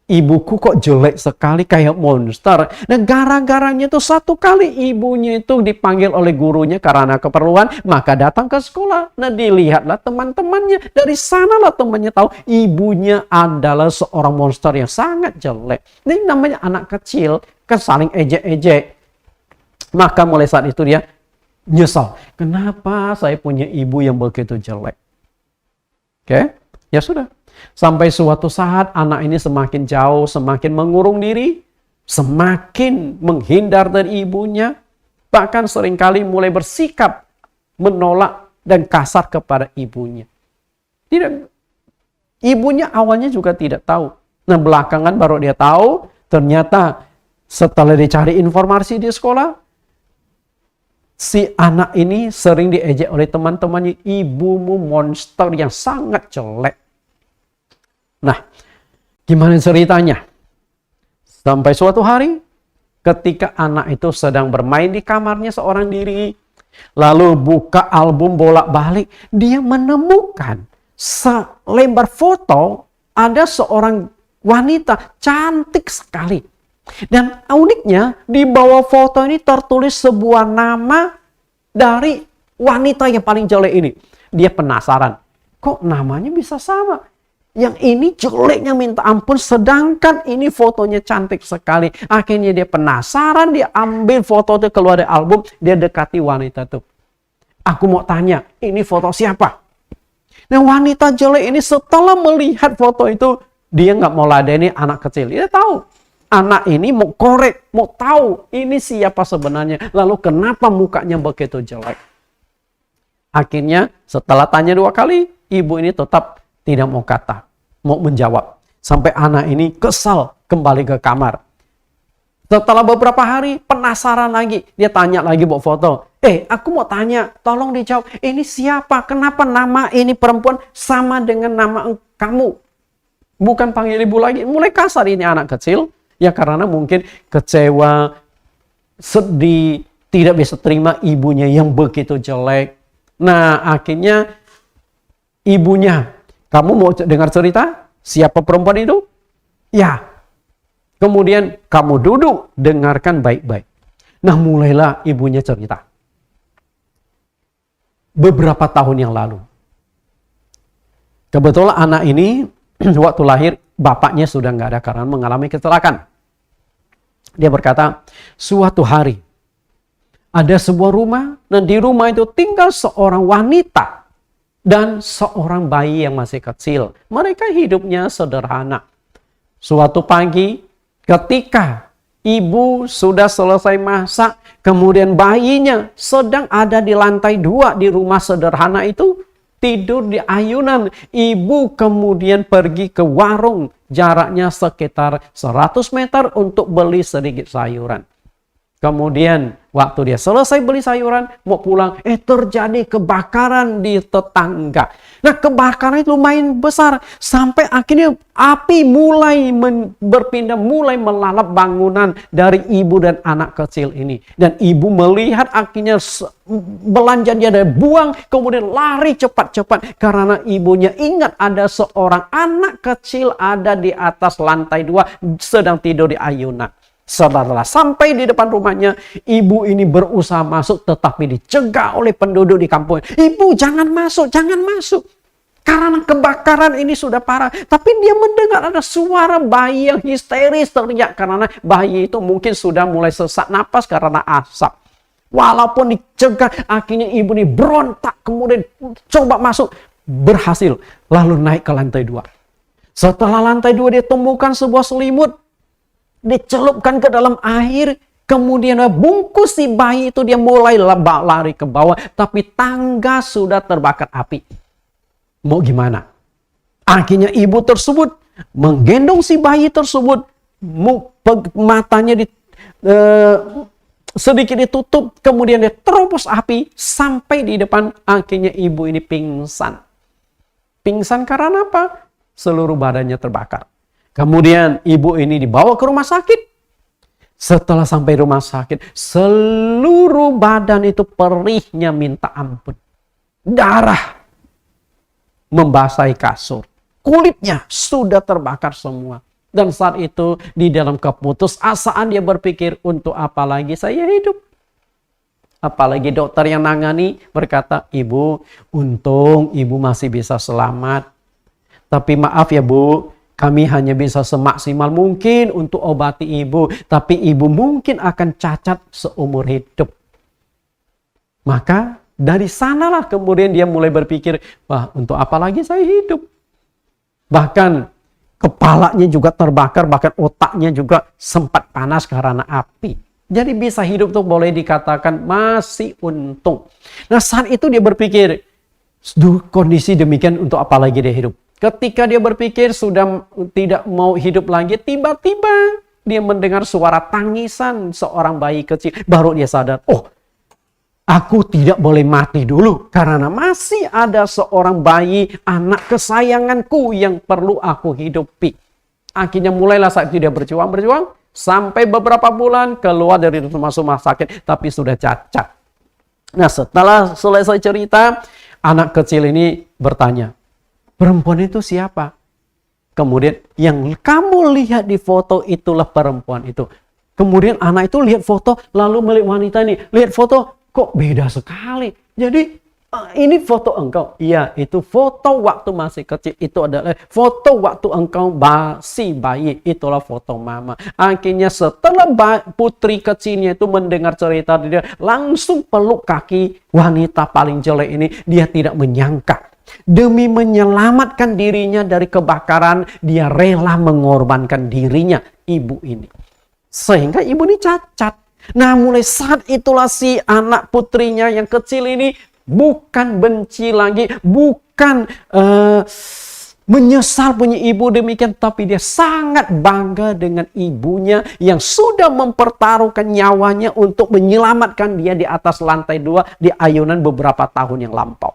ibuku kok jelek sekali kayak monster. Dan gara-garanya tuh satu kali ibunya itu dipanggil oleh gurunya karena keperluan, maka datang ke sekolah. Nah dilihatlah teman-temannya. Dari sanalah temannya tahu ibunya adalah seorang monster yang sangat jelek. Ini namanya anak kecil, kan saling ejek-ejek. Maka mulai saat itu dia nyesal. Kenapa saya punya ibu yang begitu jelek? Oke, ya sudah. Sampai suatu saat anak ini semakin jauh, semakin mengurung diri, semakin menghindar dari ibunya, bahkan seringkali mulai bersikap menolak dan kasar kepada ibunya. Ibunya awalnya juga tidak tahu. Nah belakangan baru dia tahu, ternyata setelah dicari informasi di sekolah, si anak ini sering diejek oleh teman-temannya, ibumu monster yang sangat jelek. Nah, gimana ceritanya? Sampai suatu hari, ketika anak itu sedang bermain di kamarnya seorang diri, lalu buka album bolak-balik, dia menemukan selembar foto ada seorang wanita cantik sekali. Dan uniknya, di bawah foto ini tertulis sebuah nama dari wanita yang paling jelek ini. Dia penasaran. kok namanya bisa sama? Yang ini jeleknya minta ampun, sedangkan ini fotonya cantik sekali. Akhirnya dia penasaran, dia ambil foto itu keluar dari album, dia dekati wanita itu. Aku mau tanya, ini foto siapa? Nah, wanita jelek ini setelah melihat foto itu, dia nggak mau ladeni anak kecil. Dia tahu, anak ini mau korek, mau tahu ini siapa sebenarnya. Lalu kenapa mukanya begitu jelek? Akhirnya setelah tanya 2 kali, ibu ini tetap tidak mau mau menjawab. Sampai anak ini kesal kembali ke kamar. Setelah beberapa hari penasaran lagi. Dia tanya lagi bawa foto. Aku mau tanya, tolong dijawab. Ini siapa? Kenapa nama ini perempuan sama dengan nama kamu? Bukan panggil ibu lagi. Mulai kasar ini anak kecil. Ya karena mungkin kecewa, sedih, tidak bisa terima ibunya yang begitu jelek. Nah akhirnya ibunya, kamu mau dengar cerita? Siapa perempuan itu? Ya. Kemudian kamu duduk, dengarkan baik-baik. Nah mulailah ibunya cerita. Beberapa tahun yang lalu. Kebetulan anak ini waktu lahir bapaknya sudah nggak ada karena mengalami kecelakaan. Dia berkata, suatu hari ada sebuah rumah dan di rumah itu tinggal seorang wanita dan seorang bayi yang masih kecil. Mereka hidupnya sederhana. Suatu pagi ketika ibu sudah selesai masak, kemudian bayinya sedang ada di lantai 2 di rumah sederhana itu, tidur di ayunan. Ibu kemudian pergi ke warung, jaraknya sekitar 100 meter untuk beli sedikit sayuran. Kemudian waktu dia selesai beli sayuran, mau pulang, terjadi kebakaran di tetangga. Nah kebakaran itu lumayan besar, sampai akhirnya api mulai berpindah, mulai melalap bangunan dari ibu dan anak kecil ini. Dan ibu melihat akhirnya belanjanya dia buang, kemudian lari cepat-cepat. Karena ibunya ingat ada seorang anak kecil ada di atas lantai 2, sedang tidur di ayunan. Setelah sampai di depan rumahnya, ibu ini berusaha masuk tetapi dicegah oleh penduduk di kampung. Ibu jangan masuk, jangan masuk. Karena kebakaran ini sudah parah. Tapi dia mendengar ada suara bayi yang histeris teriak. Karena bayi itu mungkin sudah mulai sesak napas karena asap. Walaupun dicegah, akhirnya ibu ini berontak. Kemudian coba masuk, berhasil. Lalu naik ke lantai 2. Setelah lantai 2 dia temukan sebuah selimut. Dicelupkan ke dalam air, kemudian bungkus si bayi itu, dia mulai lari ke bawah, tapi tangga sudah terbakar api. Mau gimana? Akhirnya ibu tersebut menggendong si bayi tersebut, matanya sedikit ditutup, kemudian dia terobos api sampai di depan. Akhirnya ibu ini pingsan. Pingsan karena apa? Seluruh badannya terbakar. Kemudian ibu ini dibawa ke rumah sakit. Setelah sampai rumah sakit, seluruh badan itu perihnya minta ampun. Darah membasahi kasur. Kulitnya sudah terbakar semua. Dan saat itu di dalam keputusasaan dia berpikir, untuk apa lagi saya hidup? Apalagi dokter yang nangani berkata, ibu, untung ibu masih bisa selamat. Tapi maaf ya bu, kami hanya bisa semaksimal mungkin untuk obati ibu. Tapi ibu mungkin akan cacat seumur hidup. Maka dari sanalah kemudian dia mulai berpikir, wah untuk apa lagi saya hidup? Bahkan kepalanya juga terbakar, bahkan otaknya juga sempat panas karena api. Jadi bisa hidup tuh boleh dikatakan masih untung. Nah saat itu dia berpikir, kondisi demikian untuk apa lagi dia hidup? Ketika dia berpikir sudah tidak mau hidup lagi, tiba-tiba dia mendengar suara tangisan seorang bayi kecil. Baru dia sadar, oh aku tidak boleh mati dulu. Karena masih ada seorang bayi, anak kesayanganku yang perlu aku hidupi. Akhirnya mulailah saat itu dia berjuang. Sampai beberapa bulan keluar dari rumah sakit, tapi sudah cacat. Nah setelah selesai cerita, anak kecil ini bertanya, perempuan itu siapa? Kemudian yang kamu lihat di foto itulah perempuan itu. Kemudian anak itu lihat foto, lalu melihat wanita ini. Lihat foto, kok beda sekali. Jadi Ini foto engkau. Iya, itu foto waktu masih kecil. Itu adalah foto waktu engkau masih bayi. Itulah foto mama. Akhirnya setelah putri kecilnya itu mendengar cerita, dia langsung peluk kaki wanita paling jelek ini. Dia tidak menyangka. Demi menyelamatkan dirinya dari kebakaran, dia rela mengorbankan dirinya, ibu ini. Sehingga ibu ini cacat. Nah, mulai saat itulah si anak putrinya yang kecil ini bukan benci lagi, bukan menyesal punya ibu demikian, tapi dia sangat bangga dengan ibunya yang sudah mempertaruhkan nyawanya untuk menyelamatkan dia di atas lantai 2 di ayunan beberapa tahun yang lampau.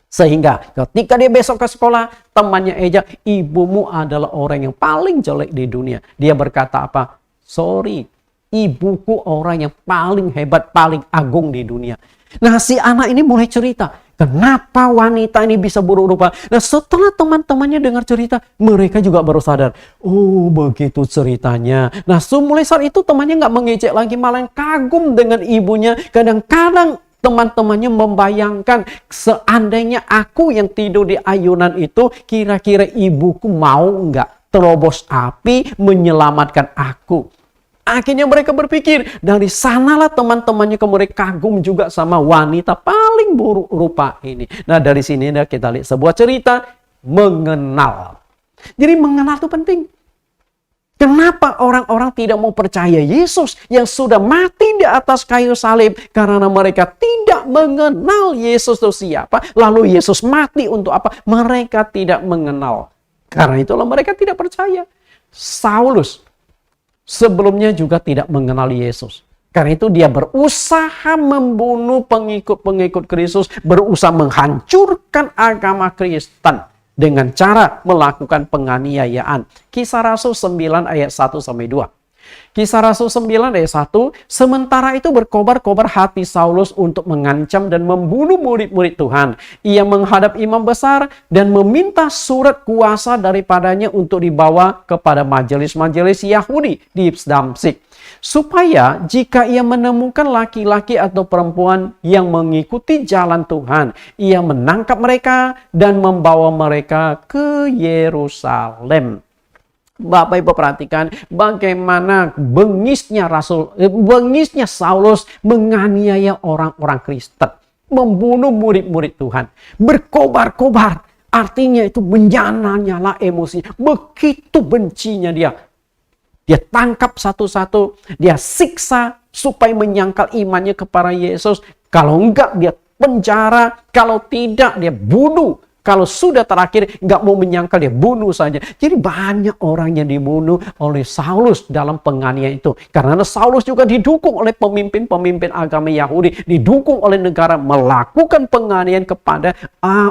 Sehingga ketika dia besok ke sekolah, temannya ejak, ibumu adalah orang yang paling jelek di dunia. Dia berkata apa? Sorry, ibuku orang yang paling hebat, paling agung di dunia. Nah, si anak ini mulai cerita, kenapa wanita ini bisa buruk rupa. Nah, setelah teman-temannya dengar cerita, mereka juga baru sadar, oh begitu ceritanya. Nah, mulai saat itu temannya nggak mengejek lagi, malah kagum dengan ibunya. Kadang-kadang teman-temannya membayangkan, seandainya aku yang tidur di ayunan itu, kira-kira ibuku mau nggak terobos api menyelamatkan aku. Akhirnya mereka berpikir, dari sanalah teman-temannya kemudian kagum juga sama wanita paling buruk rupa ini. Nah, dari sini kita lihat sebuah cerita mengenal. Jadi mengenal itu penting. Kenapa orang-orang tidak mau percaya Yesus yang sudah mati di atas kayu salib? Karena mereka tidak mengenal Yesus itu siapa. Lalu Yesus mati untuk apa? Mereka tidak mengenal. Karena itulah mereka tidak percaya. Saulus sebelumnya juga tidak mengenal Yesus. Karena itu dia berusaha membunuh pengikut-pengikut Kristus, berusaha menghancurkan agama Kristen dengan cara melakukan penganiayaan. Kisah Rasul 9 ayat 1-2. Kisah Rasul 9 ayat 1, sementara itu berkobar-kobar hati Saulus untuk mengancam dan membunuh murid-murid Tuhan. Ia menghadap imam besar dan meminta surat kuasa daripadanya untuk dibawa kepada majelis-majelis Yahudi di Damsyik. Supaya jika ia menemukan laki-laki atau perempuan yang mengikuti jalan Tuhan, ia menangkap mereka dan membawa mereka ke Yerusalem. Bapak Ibu perhatikan bagaimana bengisnya Saulus menganiaya orang-orang Kristen, membunuh murid-murid Tuhan, berkobar-kobar, artinya itu menyala-nyala emosi, begitu bencinya dia. Dia tangkap satu-satu, dia siksa supaya menyangkal imannya kepada Yesus. Kalau enggak dia penjara, kalau tidak dia bunuh. Kalau sudah terakhir nggak mau menyangkal, dia bunuh saja. Jadi banyak orang yang dibunuh oleh Saulus dalam penganiayaan itu. Karena Saulus juga didukung oleh pemimpin-pemimpin agama Yahudi, didukung oleh negara melakukan penganiayaan kepada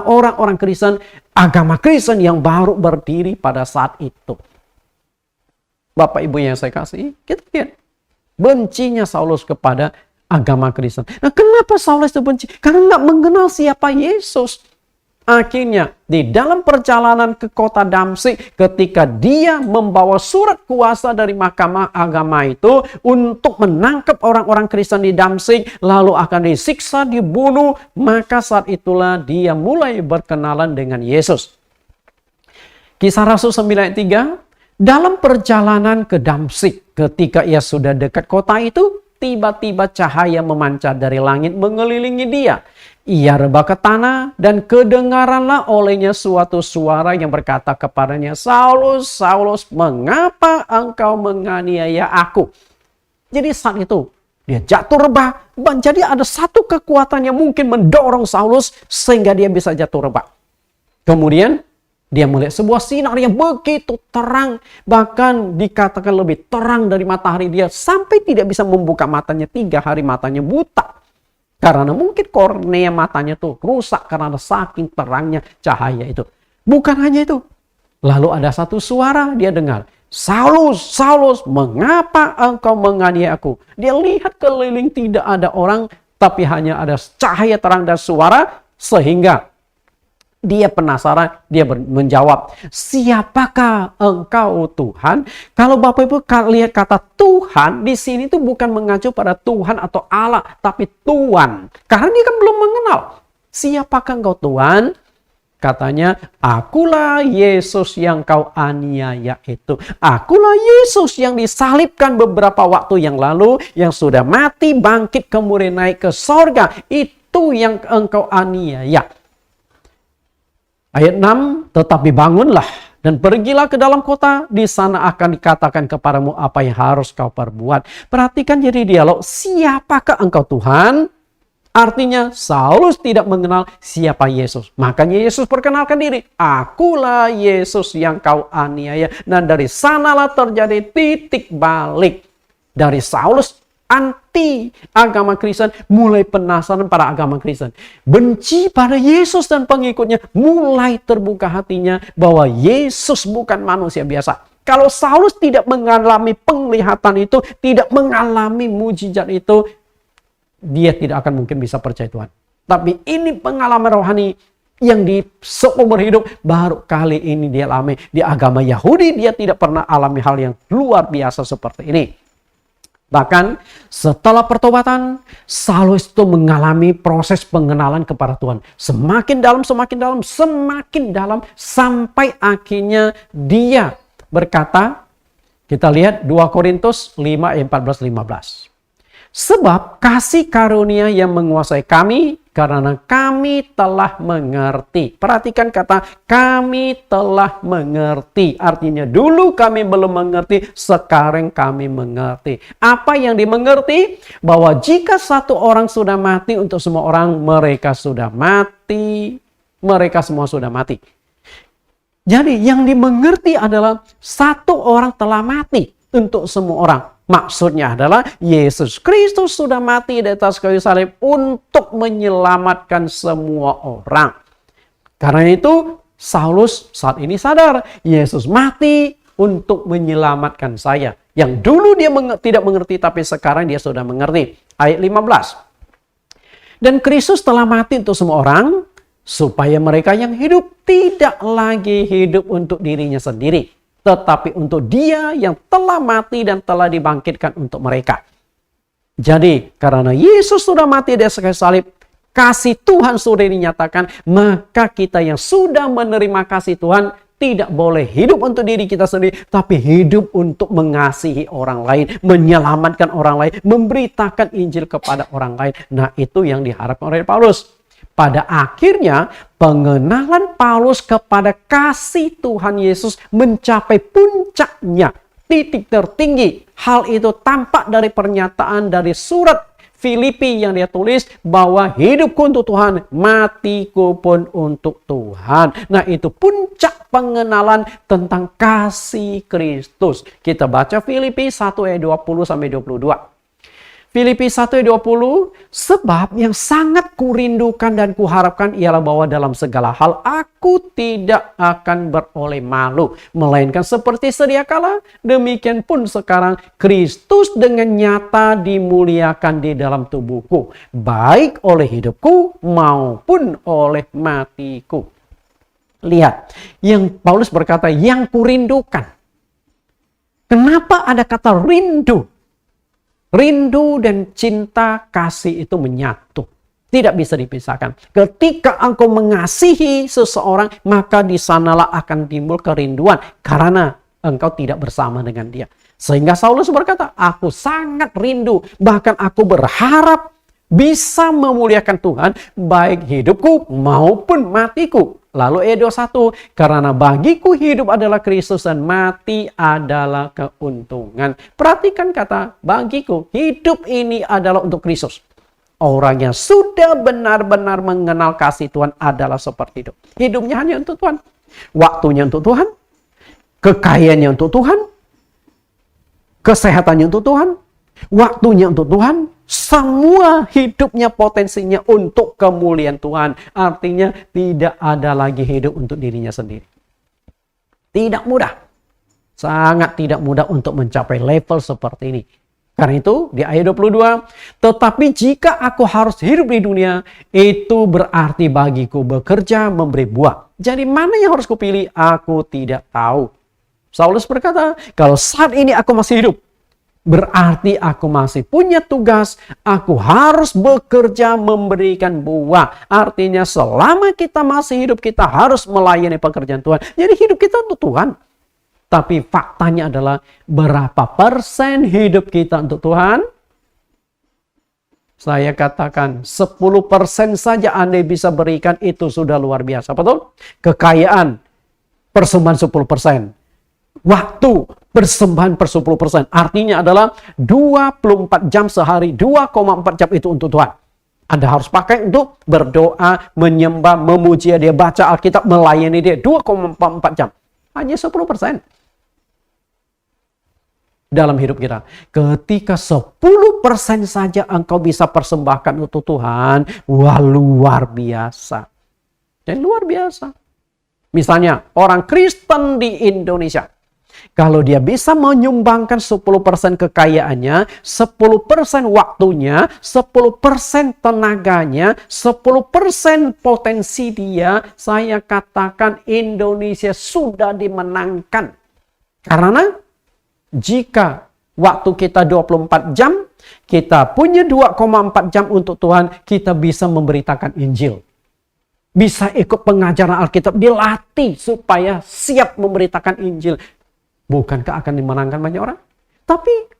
orang-orang Kristen, agama Kristen yang baru berdiri pada saat itu. Bapak Ibu yang saya kasih, kita lihat bencinya Saulus kepada agama Kristen. Nah, kenapa Saulus itu benci? Karena nggak mengenal siapa Yesus. Akhirnya di dalam perjalanan ke kota Damsyik, ketika dia membawa surat kuasa dari mahkamah agama itu untuk menangkap orang-orang Kristen di Damsyik, lalu akan disiksa, dibunuh, maka saat itulah dia mulai berkenalan dengan Yesus. Kisah Rasul 9:3, dalam perjalanan ke Damsyik, ketika ia sudah dekat kota itu, tiba-tiba cahaya memancar dari langit mengelilingi dia. Ia rebah ke tanah dan kedengaranlah olehnya suatu suara yang berkata kepadanya, Saulus, Saulus, mengapa engkau menganiaya aku? Jadi saat itu dia jatuh rebah. Jadi ada satu kekuatan yang mungkin mendorong Saulus sehingga dia bisa jatuh rebah. Kemudian dia melihat sebuah sinar yang begitu terang. Bahkan dikatakan lebih terang dari matahari. Dia sampai tidak bisa membuka matanya, 3 hari matanya buta. Karena mungkin kornea matanya tuh rusak karena saking terangnya cahaya itu. Bukan hanya itu. Lalu ada satu suara dia dengar. Saulus, Saulus, mengapa engkau menganiaya aku? Dia lihat keliling tidak ada orang, tapi hanya ada cahaya terang dan suara. Sehingga dia penasaran, dia menjawab, siapakah engkau Tuhan? Kalau Bapak Ibu lihat kata Tuhan di sini tuh bukan mengacu pada Tuhan atau Allah, tapi Tuhan. Karena dia kan belum mengenal. Siapakah engkau Tuhan? Katanya, akulah Yesus yang kau aniaya itu. Akulah Yesus yang disalibkan beberapa waktu yang lalu, yang sudah mati, bangkit, kemudian naik ke sorga. Itu yang engkau aniaya. Ayat 6, tetapi bangunlah dan pergilah ke dalam kota, di sana akan dikatakan kepadamu apa yang harus kau perbuat. Perhatikan jadi dialog, siapakah engkau Tuhan? Artinya Saulus tidak mengenal siapa Yesus. Makanya Yesus perkenalkan diri. Akulah Yesus yang kau aniaya. Dan dari sanalah terjadi titik balik. Dari Saulus anti agama Kristen, mulai penasaran pada agama Kristen. Benci pada Yesus dan pengikutnya, mulai terbuka hatinya bahwa Yesus bukan manusia biasa. Kalau Saulus tidak mengalami penglihatan itu, tidak mengalami mujizat itu, dia tidak akan mungkin bisa percaya Tuhan. Tapi ini pengalaman rohani yang di seumur hidup baru kali ini dia alami. Di agama Yahudi dia tidak pernah alami hal yang luar biasa seperti ini. Bahkan setelah pertobatan, Saulus itu mengalami proses pengenalan kepada Tuhan. Semakin dalam, sampai akhirnya dia berkata, kita lihat 2 Korintus 5 ayat 14-15. Sebab kasih karunia yang menguasai kami karena kami telah mengerti. Perhatikan kata kami telah mengerti. Artinya dulu kami belum mengerti, sekarang kami mengerti. Apa yang dimengerti? Bahwa jika satu orang sudah mati untuk semua orang, mereka sudah mati. Mereka semua sudah mati. Jadi yang dimengerti adalah satu orang telah mati untuk semua orang. Maksudnya adalah Yesus Kristus sudah mati di atas kayu salib untuk menyelamatkan semua orang. Karena itu Saulus saat ini sadar Yesus mati untuk menyelamatkan saya. Yang dulu dia tidak mengerti tapi sekarang dia sudah mengerti. Ayat 15. Dan Kristus telah mati untuk semua orang supaya mereka yang hidup tidak lagi hidup untuk dirinya sendiri, tetapi untuk Dia yang telah mati dan telah dibangkitkan untuk mereka. Jadi, karena Yesus sudah mati di atas kayu salib, kasih Tuhan sudah dinyatakan, maka kita yang sudah menerima kasih Tuhan tidak boleh hidup untuk diri kita sendiri, tapi hidup untuk mengasihi orang lain, menyelamatkan orang lain, memberitakan Injil kepada orang lain. Nah, itu yang diharapkan oleh Paulus. Pada akhirnya, pengenalan Paulus kepada kasih Tuhan Yesus mencapai puncaknya, titik tertinggi. Hal itu tampak dari pernyataan dari surat Filipi yang dia tulis bahwa hidupku untuk Tuhan, matiku pun untuk Tuhan. Nah, itu puncak pengenalan tentang kasih Kristus. Kita baca Filipi 1 ayat 20-22. Filipi 1 ayat 20, sebab yang sangat kurindukan dan kuharapkan ialah bahwa dalam segala hal aku tidak akan beroleh malu, melainkan seperti sedia kala, demikian pun sekarang Kristus dengan nyata dimuliakan di dalam tubuhku, baik oleh hidupku maupun oleh matiku. Lihat, yang Paulus berkata yang kurindukan. Kenapa ada kata rindu? Rindu dan cinta kasih itu menyatu. Tidak bisa dipisahkan. Ketika engkau mengasihi seseorang, maka di sanalah akan timbul kerinduan. Karena engkau tidak bersama dengan dia. Sehingga Saulus berkata, aku sangat rindu. Bahkan aku berharap bisa memuliakan Tuhan, baik hidupku maupun matiku. Lalu ayat 21, karena bagiku hidup adalah Kristus dan mati adalah keuntungan. Perhatikan kata bagiku, hidup ini adalah untuk Kristus. Orang yang sudah benar-benar mengenal kasih Tuhan adalah seperti itu. Hidupnya hanya untuk Tuhan. Waktunya untuk Tuhan. Kekayaannya untuk Tuhan. Kesehatannya untuk Tuhan. Waktunya untuk Tuhan. Semua hidupnya potensinya untuk kemuliaan Tuhan. Artinya tidak ada lagi hidup untuk dirinya sendiri. Tidak mudah. Sangat tidak mudah untuk mencapai level seperti ini. Karena itu di ayat 22. Tetapi jika aku harus hidup di dunia, itu berarti bagiku bekerja memberi buah. Jadi mana yang harus kupilih? Aku tidak tahu. Saulus berkata, kalau saat ini aku masih hidup, Berarti aku masih punya tugas, aku harus bekerja memberikan buah. Artinya selama kita masih hidup, kita harus melayani pekerjaan Tuhan. Jadi hidup kita untuk Tuhan. Tapi faktanya adalah berapa persen hidup kita untuk Tuhan? Saya katakan 10% saja Anda bisa berikan, itu sudah luar biasa. Betul? Kekayaan, persembahan 10%. Waktu, persembahan per 10%. Artinya adalah 24 jam sehari, 2,4 jam itu untuk Tuhan. Anda harus pakai untuk berdoa, menyembah, memuji Dia, baca Alkitab, melayani Dia. 2,4 jam. Hanya 10% dalam hidup kita. Ketika 10% saja engkau bisa persembahkan untuk Tuhan, wah, luar biasa. Dan luar biasa. Misalnya orang Kristen di Indonesia, kalau dia bisa menyumbangkan 10% kekayaannya, 10% waktunya, 10% tenaganya, 10% potensi dia, saya katakan Indonesia sudah dimenangkan. Karena jika waktu kita 24 jam, kita punya 2,4 jam untuk Tuhan, kita bisa memberitakan Injil. Bisa ikut pengajaran Alkitab, dilatih supaya siap memberitakan Injil. Bukankah akan dimenangkan banyak orang? Tapi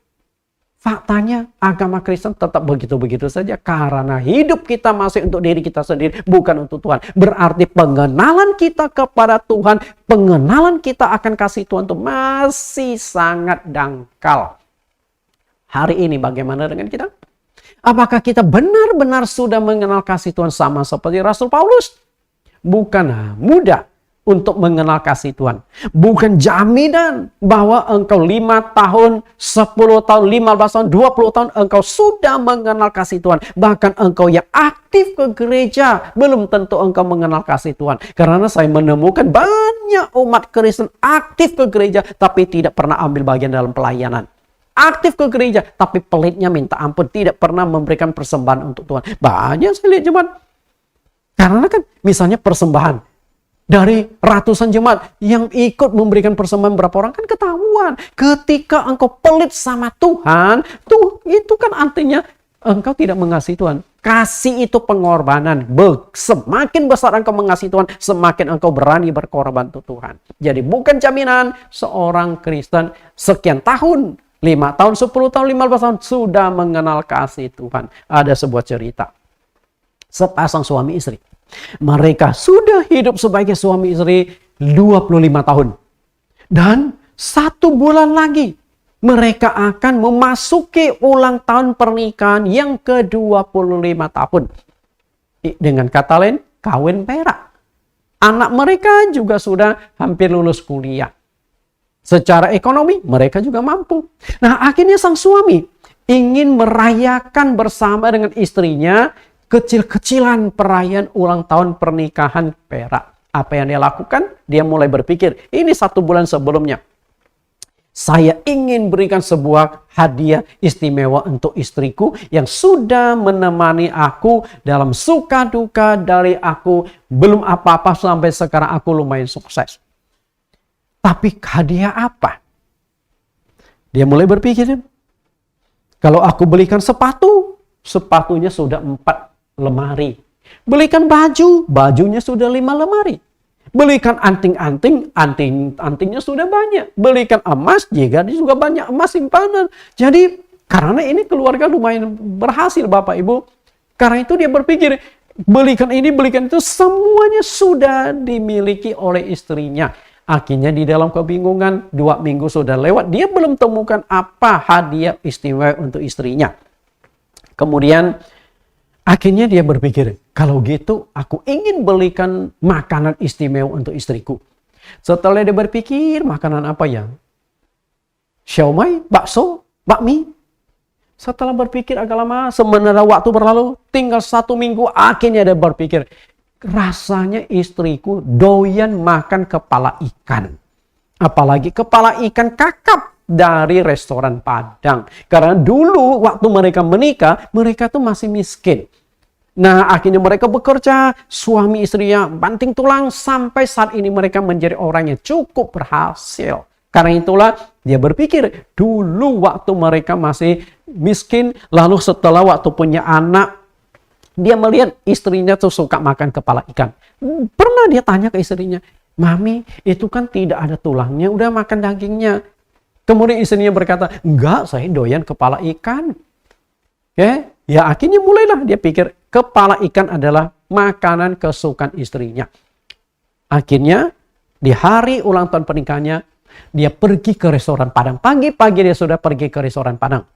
faktanya agama Kristen tetap begitu-begitu saja. Karena hidup kita masih untuk diri kita sendiri, bukan untuk Tuhan. Berarti pengenalan kita kepada Tuhan, pengenalan kita akan kasih Tuhan itu masih sangat dangkal. Hari ini bagaimana dengan kita? Apakah kita benar-benar sudah mengenal kasih Tuhan sama seperti Rasul Paulus? Bukan mudah untuk mengenal kasih Tuhan. Bukan jaminan bahwa engkau 5 tahun, 10 tahun, 15 tahun, 20 tahun engkau sudah mengenal kasih Tuhan. Bahkan engkau yang aktif ke gereja, belum tentu engkau mengenal kasih Tuhan. Karena saya menemukan banyak umat Kristen aktif ke gereja, tapi tidak pernah ambil bagian dalam pelayanan. Aktif ke gereja, tapi pelitnya minta ampun, tidak pernah memberikan persembahan untuk Tuhan. Banyak saya lihat jemaat. Karena kan misalnya persembahan. Dari ratusan jemaat yang ikut memberikan persembahan berapa orang kan ketahuan. Ketika engkau pelit sama Tuhan, itu kan artinya engkau tidak mengasihi Tuhan. Kasih itu pengorbanan. Semakin besar engkau mengasihi Tuhan, semakin engkau berani berkorban untuk Tuhan. Jadi bukan jaminan seorang Kristen sekian tahun, 5 tahun, 10 tahun, 15 tahun sudah mengenal kasih Tuhan. Ada sebuah cerita. Sepasang suami istri. Mereka sudah hidup sebagai suami istri 25 tahun. Dan 1 bulan lagi mereka akan memasuki ulang tahun pernikahan yang ke-25 tahun. Dengan kata lain, kawin perak. Anak mereka juga sudah hampir lulus kuliah. Secara ekonomi mereka juga mampu. Nah, akhirnya sang suami ingin merayakan bersama dengan istrinya kecil-kecilan perayaan ulang tahun pernikahan perak. Apa yang dia lakukan? Dia mulai berpikir, ini 1 bulan sebelumnya. Saya ingin berikan sebuah hadiah istimewa untuk istriku yang sudah menemani aku dalam suka duka dari aku. Belum apa-apa sampai sekarang aku lumayan sukses. Tapi hadiah apa? Dia mulai berpikir, kalau aku belikan sepatu, sepatunya sudah 4 lemari. Belikan baju, bajunya sudah 5 lemari. Belikan anting-anting, antingnya sudah banyak. Belikan emas, juga dia juga banyak emas simpanan. Jadi karena ini keluarga lumayan berhasil Bapak Ibu. Karena itu dia berpikir, belikan ini, belikan itu, semuanya sudah dimiliki oleh istrinya. Akhirnya di dalam kebingungan, 2 minggu sudah lewat, dia belum temukan apa hadiah istimewa untuk istrinya. Kemudian akhirnya dia berpikir, kalau gitu aku ingin belikan makanan istimewa untuk istriku. Setelah dia berpikir, makanan apa ya? Siomay, bakso, bakmi. Setelah berpikir agak lama, sementara waktu berlalu, tinggal 1 minggu, akhirnya dia berpikir, rasanya istriku doyan makan kepala ikan. Apalagi kepala ikan kakap dari restoran Padang. Karena dulu waktu mereka menikah, mereka tuh masih miskin. Nah, akhirnya mereka bekerja, suami istrinya banting tulang, sampai saat ini mereka menjadi orang yang cukup berhasil. Karena itulah dia berpikir dulu waktu mereka masih miskin, lalu setelah waktu punya anak, dia melihat istrinya tuh suka makan kepala ikan. Pernah dia tanya ke istrinya, "Mami, itu kan tidak ada tulangnya, udah makan dagingnya." Kemudian istrinya berkata, "Enggak, saya doyan kepala ikan." Ya akhirnya mulailah dia pikir kepala ikan adalah makanan kesukaan istrinya. Akhirnya di hari ulang tahun pernikahannya, dia pergi ke restoran Padang. Pagi-pagi dia sudah pergi ke restoran Padang.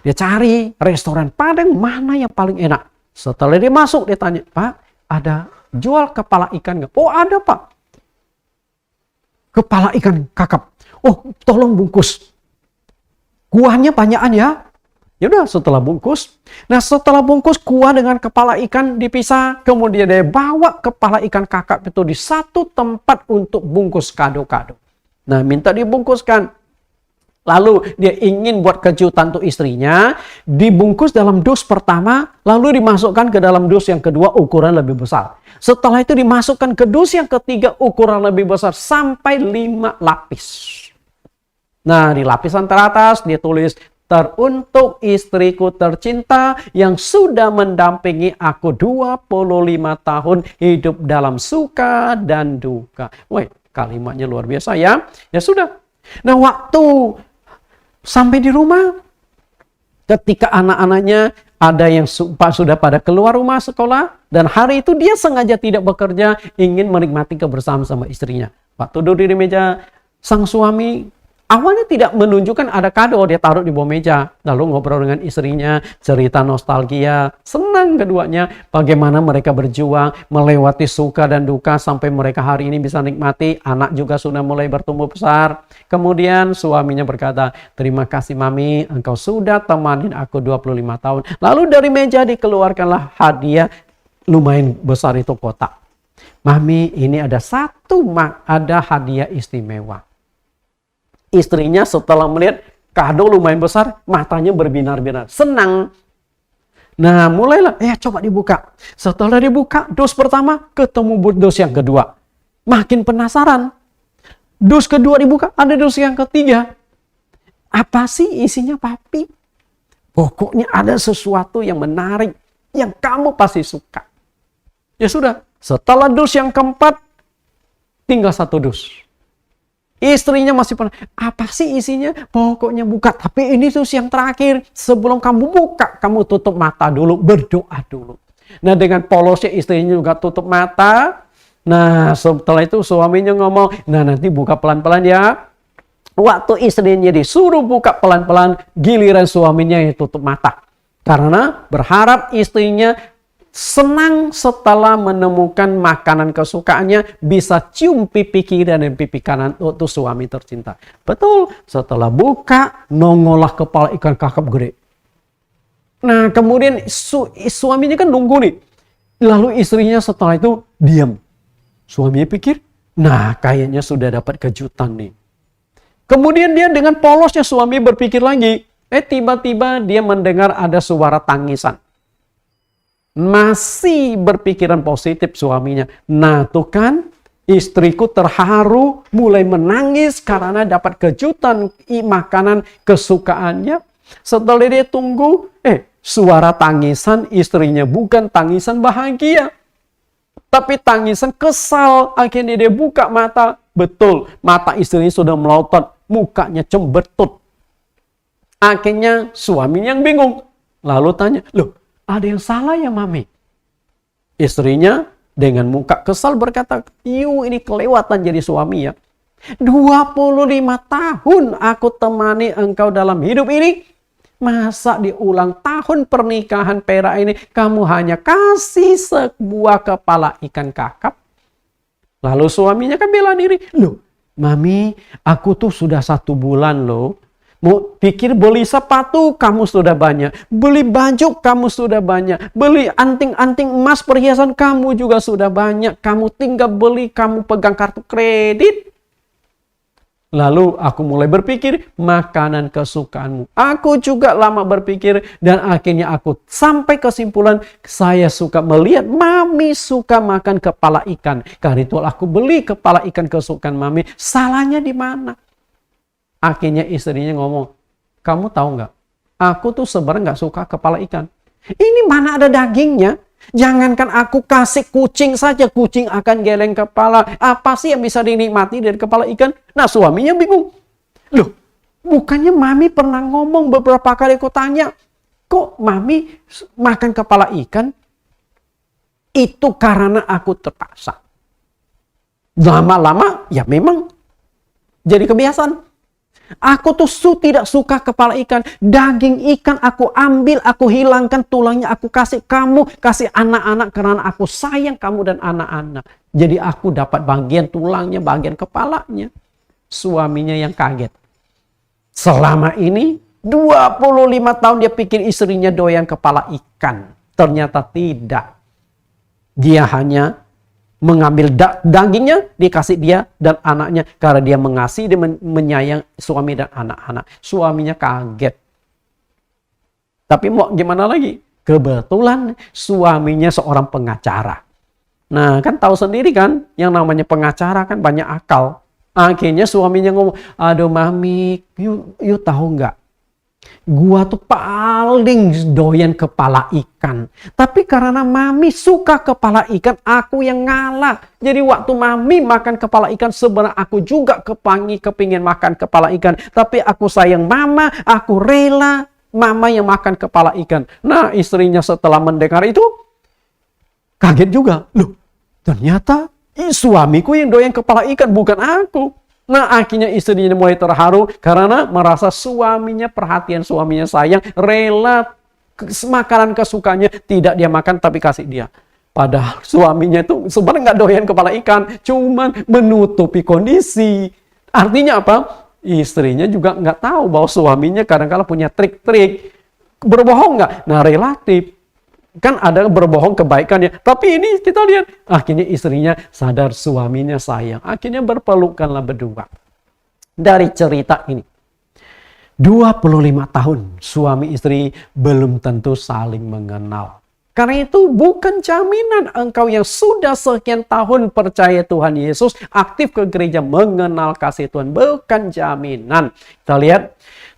Dia cari restoran Padang mana yang paling enak. Setelah dia masuk, dia tanya, "Pak, ada jual kepala ikan nggak?" "Oh, ada, Pak. Kepala ikan kakap." "Oh, tolong bungkus. Kuahnya banyakan ya." Ya udah, setelah bungkus. Nah, setelah bungkus kuah dengan kepala ikan dipisah, kemudian dia bawa kepala ikan kakap itu di satu tempat untuk bungkus kado-kado. Nah, minta dibungkuskan. Lalu dia ingin buat kejutan untuk istrinya, dibungkus dalam dus pertama, lalu dimasukkan ke dalam dus yang kedua ukuran lebih besar. Setelah itu dimasukkan ke dus yang ketiga ukuran lebih besar sampai 5 lapis. Nah, di lapisan teratas dia tulis, "Teruntuk istriku tercinta yang sudah mendampingi aku 25 tahun hidup dalam suka dan duka." Woi, kalimatnya luar biasa ya. Ya sudah. Nah, waktu sampai di rumah, ketika anak-anaknya ada yang sudah pada keluar rumah sekolah, dan hari itu dia sengaja tidak bekerja, ingin menikmati kebersamaan sama istrinya. Waktu duduk di meja, sang suami awalnya tidak menunjukkan ada kado, dia taruh di bawah meja. Lalu ngobrol dengan istrinya, cerita nostalgia, senang keduanya. Bagaimana mereka berjuang, melewati suka dan duka sampai mereka hari ini bisa nikmati. Anak juga sudah mulai bertumbuh besar. Kemudian suaminya berkata, "Terima kasih Mami, engkau sudah temanin aku 25 tahun. Lalu dari meja dikeluarkanlah hadiah lumayan besar itu kotak. "Mami, ini ada ada hadiah istimewa." Istrinya setelah melihat kado lumayan besar, matanya berbinar-binar, senang. Nah, mulailah, coba dibuka. Setelah dibuka, dus pertama, ketemu dus yang kedua. Makin penasaran. Dus kedua dibuka, ada dus yang ketiga. Apa sih isinya, Papi? Pokoknya ada sesuatu yang menarik, yang kamu pasti suka. Ya sudah, setelah dus yang keempat, tinggal satu dus. Istrinya masih pernah, "Apa sih isinya? Pokoknya buka. Tapi ini tuh yang terakhir. Sebelum kamu buka, kamu tutup mata dulu. Berdoa dulu." Nah, dengan polosnya istrinya juga tutup mata. Nah, setelah itu suaminya ngomong, "Nah, nanti buka pelan-pelan ya." Waktu istrinya disuruh buka pelan-pelan, giliran suaminya yang tutup mata. Karena berharap istrinya senang setelah menemukan makanan kesukaannya, bisa cium pipi kiri dan pipi kanan untuk suami tercinta. Betul, setelah buka, nongollah kepala ikan kakap gede. Nah, kemudian suaminya kan nunggu nih. Lalu istrinya setelah itu diam. Suaminya pikir, nah kayaknya sudah dapat kejutan nih. Kemudian dia dengan polosnya suami berpikir lagi. Tiba-tiba dia mendengar ada suara tangisan. Masih berpikiran positif suaminya. Nah, tuh kan istriku terharu, mulai menangis karena dapat kejutan makanan kesukaannya. Setelah dia tunggu, suara tangisan istrinya bukan tangisan bahagia, tapi tangisan kesal. Akhirnya dia buka mata. Betul, mata istrinya sudah melotot, mukanya cembertut. Akhirnya suaminya yang bingung. Lalu tanya, "Loh, ada yang salah ya Mami?" Istrinya dengan muka kesal berkata, ini kelewatan jadi suami ya. 25 tahun aku temani engkau dalam hidup ini. Masa di ulang tahun pernikahan perak ini kamu hanya kasih sebuah kepala ikan kakap?" Lalu suaminya kan bela diri. "Loh Mami, aku tuh sudah 1 bulan loh. Mau pikir beli sepatu kamu sudah banyak, beli baju kamu sudah banyak, beli anting-anting emas perhiasan kamu juga sudah banyak. Kamu tinggal beli, kamu pegang kartu kredit." Lalu aku mulai berpikir makanan kesukaanmu. Aku juga lama berpikir dan akhirnya aku sampai kesimpulan saya suka melihat Mami suka makan kepala ikan. Karena itu aku beli kepala ikan kesukaan Mami. Salahnya di mana? Akhirnya istrinya ngomong, kamu tahu nggak? Aku tuh sebenarnya nggak suka kepala ikan. Ini mana ada dagingnya? Jangankan aku kasih kucing saja, kucing akan geleng kepala. Apa sih yang bisa dinikmati dari kepala ikan? Nah, suaminya bingung. Loh, bukannya mami pernah ngomong beberapa kali, aku tanya, kok mami makan kepala ikan? Itu karena aku terpaksa. Lama-lama ya memang jadi kebiasaan. Aku tuh tidak suka kepala ikan. Daging ikan aku ambil, aku hilangkan tulangnya, aku kasih kamu, kasih anak-anak karena aku sayang kamu dan anak-anak. Jadi aku dapat bagian tulangnya, bagian kepalanya. Suaminya yang kaget. Selama ini 25 tahun dia pikir istrinya doyan kepala ikan. Ternyata tidak. Dia hanya mengambil dagingnya, dikasih dia dan anaknya. Karena dia mengasihi dan menyayang suami dan anak-anak. Suaminya kaget. Tapi mau gimana lagi? Kebetulan suaminya seorang pengacara. Nah, kan tahu sendiri kan, yang namanya pengacara kan banyak akal. Akhirnya suaminya ngomong, aduh mami, you tahu nggak? Gua tuh paling doyan kepala ikan. Tapi karena mami suka kepala ikan, aku yang ngalah. Jadi waktu mami makan kepala ikan, sebenarnya aku juga kepingin makan kepala ikan. Tapi aku sayang mama, aku rela mama yang makan kepala ikan. Nah, istrinya setelah mendengar itu, kaget juga. Loh, ternyata suamiku yang doyan kepala ikan, bukan aku. Nah, akhirnya istrinya mulai terharu karena merasa suaminya perhatian, suaminya sayang, rela makanan kesukaannya tidak dia makan tapi kasih dia. Padahal suaminya itu sebenarnya nggak doyan kepala ikan, cuman menutupi kondisi. Artinya apa? Istrinya juga nggak tahu bahwa suaminya kadang-kala punya trik-trik. Berbohong nggak? Nah, relatif. Kan ada berbohong kebaikannya. Tapi ini kita lihat. Akhirnya istrinya sadar suaminya sayang. Akhirnya berpelukanlah berdua. Dari cerita ini. 25 tahun suami istri belum tentu saling mengenal. Karena itu bukan jaminan engkau yang sudah sekian tahun percaya Tuhan Yesus, aktif ke gereja mengenal kasih Tuhan. Bukan jaminan. Kita lihat.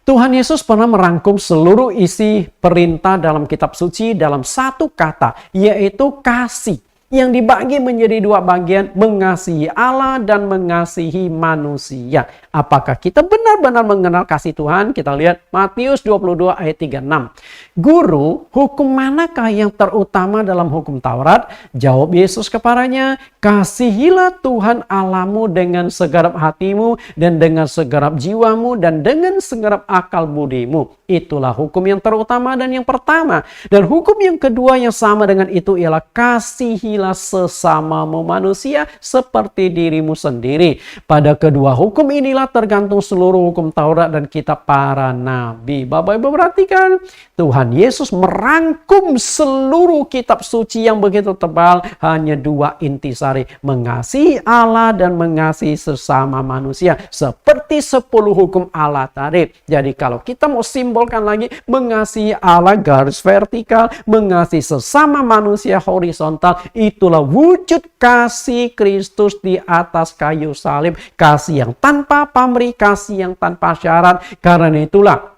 Tuhan Yesus pernah merangkum seluruh isi perintah dalam kitab suci dalam satu kata, yaitu kasih. Yang dibagi menjadi dua bagian, mengasihi Allah dan mengasihi manusia. Apakah kita benar-benar mengenal kasih Tuhan? Kita lihat Matius 22 ayat 36. Guru, hukum manakah yang terutama dalam hukum Taurat? Jawab Yesus kepadanya, kasihilah Tuhan Allahmu dengan segenap hatimu dan dengan segenap jiwamu dan dengan segenap akal budimu. Itulah hukum yang terutama dan yang pertama. Dan hukum yang kedua yang sama dengan itu ialah kasihilah sesamamu manusia seperti dirimu sendiri. Pada kedua hukum inilah tergantung seluruh hukum Taurat dan kitab para nabi. Bapak Ibu perhatikan, Tuhan Yesus merangkum seluruh kitab suci yang begitu tebal hanya dua intisari, mengasihi Allah dan mengasihi sesama manusia seperti 10 hukum Allah tadi. Jadi kalau kita mau simbolkan lagi, mengasihi Allah garis vertikal, mengasihi sesama manusia horizontal, itulah wujud kasih Kristus di atas kayu salib. Kasih yang tanpa pamrih, kasih yang tanpa syarat. Karena itulah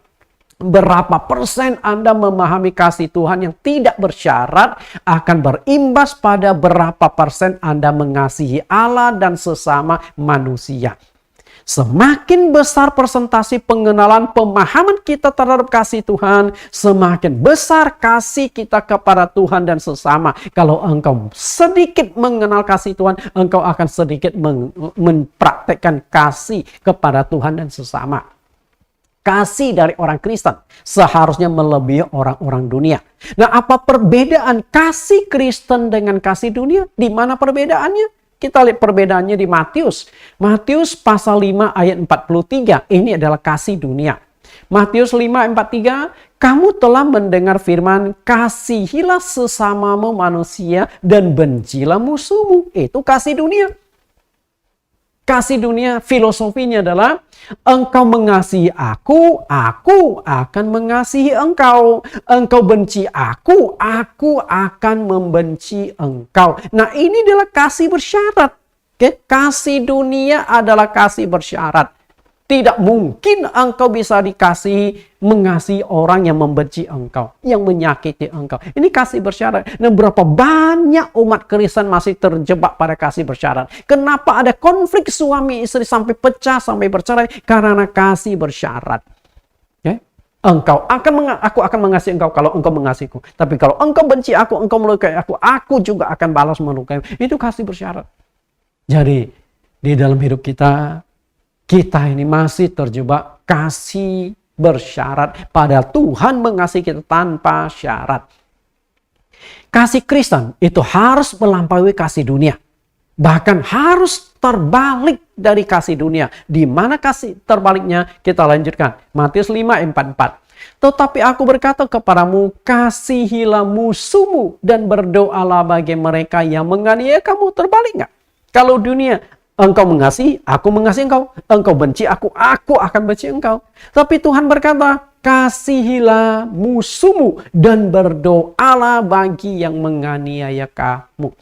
berapa persen Anda memahami kasih Tuhan yang tidak bersyarat akan berimbas pada berapa persen Anda mengasihi Allah dan sesama manusia. Semakin besar persentase pengenalan pemahaman kita terhadap kasih Tuhan, semakin besar kasih kita kepada Tuhan dan sesama. Kalau engkau sedikit mengenal kasih Tuhan, engkau akan sedikit mempraktekkan kasih kepada Tuhan dan sesama. Kasih dari orang Kristen seharusnya melebihi orang-orang dunia. Nah, apa perbedaan kasih Kristen dengan kasih dunia? Di mana perbedaannya? Kita lihat perbedaannya di Matius. Matius pasal 5 ayat 43. Ini adalah kasih dunia. Matius 5 ayat 43. Kamu telah mendengar firman, kasihilah sesamamu manusia dan bencilah musuhmu. Itu kasih dunia. Kasih dunia filosofinya adalah engkau mengasihi aku akan mengasihi engkau. Engkau benci aku akan membenci engkau. Nah, ini adalah kasih bersyarat. Kasih dunia adalah kasih bersyarat. Tidak mungkin engkau bisa mengasihi orang yang membenci engkau, yang menyakiti engkau. Ini kasih bersyarat. Dan berapa banyak umat Kristen masih terjebak pada kasih bersyarat. Kenapa ada konflik suami istri sampai pecah, sampai bercerai? Karena kasih bersyarat. Okay? Aku akan mengasihi engkau kalau engkau mengasihiku. Tapi kalau engkau benci aku, engkau melukai aku juga akan balas melukai. Itu kasih bersyarat. Jadi di dalam hidup kita ini masih terjebak kasih bersyarat. Padahal Tuhan mengasihi kita tanpa syarat. Kasih Kristen itu harus melampaui kasih dunia. Bahkan harus terbalik dari kasih dunia. Di mana kasih terbaliknya? Kita lanjutkan. Matius 5 ayat 44. Tetapi aku berkata kepadamu, kasihilah musuhmu dan berdoalah bagi mereka yang menganiaya kamu. Terbalik nggak? Kalau dunia, engkau mengasihi, aku mengasihi engkau. Engkau benci aku akan benci engkau. Tapi Tuhan berkata, kasihilah musuhmu dan berdoalah bagi yang menganiaya kamu.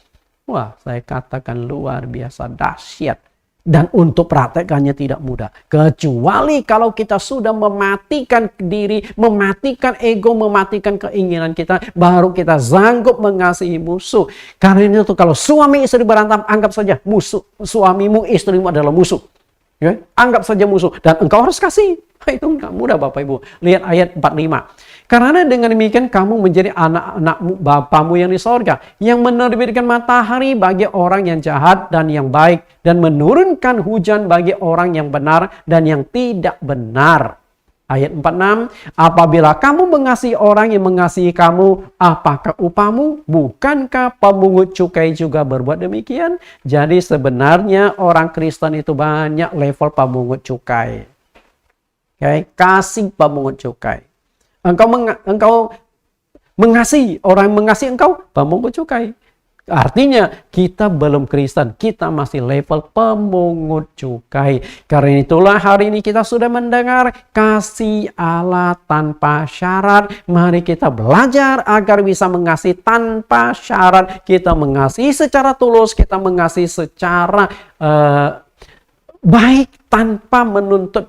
Wah, saya katakan luar biasa dahsyat. Dan untuk praktekannya tidak mudah. Kecuali kalau kita sudah mematikan diri, mematikan ego, mematikan keinginan kita, baru kita sanggup mengasihi musuh. Karena itu kalau suami istri berantem, anggap saja musuh. Suamimu, istrimu adalah musuh. Ya? Anggap saja musuh. Dan engkau harus kasih. Itu nggak mudah Bapak Ibu. Lihat ayat 45. Karena dengan demikian kamu menjadi anak-anak Bapamu yang di sorga, yang menerbitkan matahari bagi orang yang jahat dan yang baik, dan menurunkan hujan bagi orang yang benar dan yang tidak benar. Ayat 46, apabila kamu mengasihi orang yang mengasihi kamu, apakah upahmu? Bukankah pemungut cukai juga berbuat demikian? Jadi sebenarnya orang Kristen itu banyak level pemungut cukai. Okay? Kasih pemungut cukai. Engkau mengasihi orang yang mengasihi engkau, pemungut cukai. Artinya kita belum Kristen, kita masih level pemungut cukai. Karena itulah hari ini kita sudah mendengar kasih Allah tanpa syarat. Mari kita belajar agar bisa mengasihi tanpa syarat. Kita mengasihi secara tulus, kita mengasihi secara baik, tanpa menuntut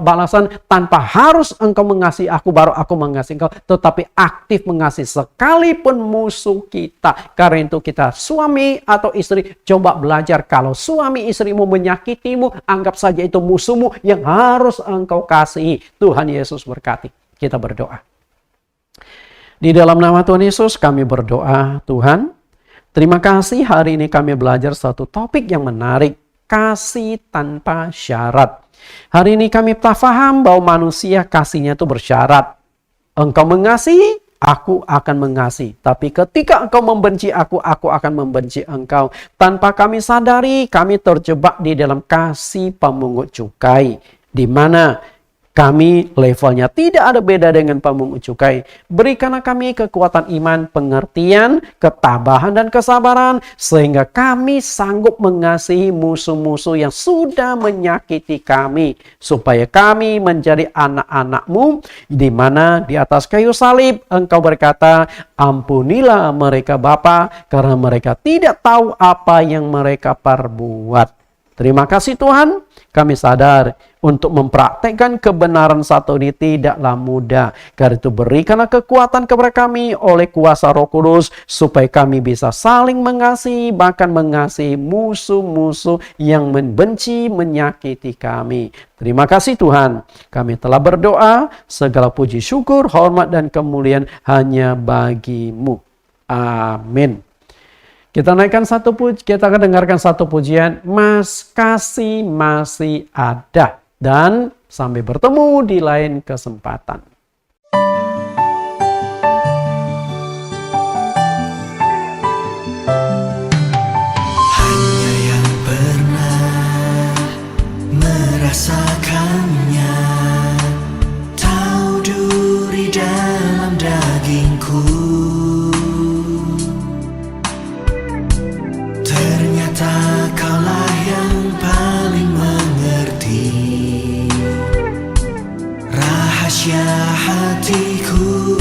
balasan, tanpa harus engkau mengasihi aku baru aku mengasihi engkau, tetapi aktif mengasihi sekalipun musuh kita. Karena itu kita suami atau istri coba belajar, kalau suami istrimu menyakitimu, anggap saja itu musuhmu yang harus engkau kasihi. Tuhan Yesus berkati. Kita berdoa. Di dalam nama Tuhan Yesus kami berdoa, Tuhan, terima kasih hari ini kami belajar satu topik yang menarik. Kasih tanpa syarat. Hari ini kami telah paham bahwa manusia kasihnya itu bersyarat. Engkau mengasihi, aku akan mengasihi. Tapi ketika engkau membenci aku akan membenci engkau. Tanpa kami sadari, kami terjebak di dalam kasih pemungut cukai. Di mana kami levelnya tidak ada beda dengan pemungut cukai. Berikanlah kami kekuatan iman, pengertian, ketabahan, dan kesabaran. Sehingga kami sanggup mengasihi musuh-musuh yang sudah menyakiti kami. Supaya kami menjadi anak-anak-Mu. Di mana di atas kayu salib Engkau berkata, ampunilah mereka Bapa, karena mereka tidak tahu apa yang mereka perbuat. Terima kasih Tuhan, kami sadar untuk mempraktekkan kebenaran satu ini tidaklah mudah. Karena itu berikanlah kekuatan kepada kami oleh kuasa Roh Kudus, supaya kami bisa saling mengasihi, bahkan mengasihi musuh-musuh yang membenci, menyakiti kami. Terima kasih Tuhan, kami telah berdoa, segala puji syukur, hormat, dan kemuliaan hanya bagi-Mu. Amin. Kita akan dengarkan satu pujian, Mas kasih masih ada. Dan sampai bertemu di lain kesempatan. Hanya yang pernah merasakannya tahu duri dalam dagingku. Ternyata kaulah yang paling mengerti rahasia hatiku.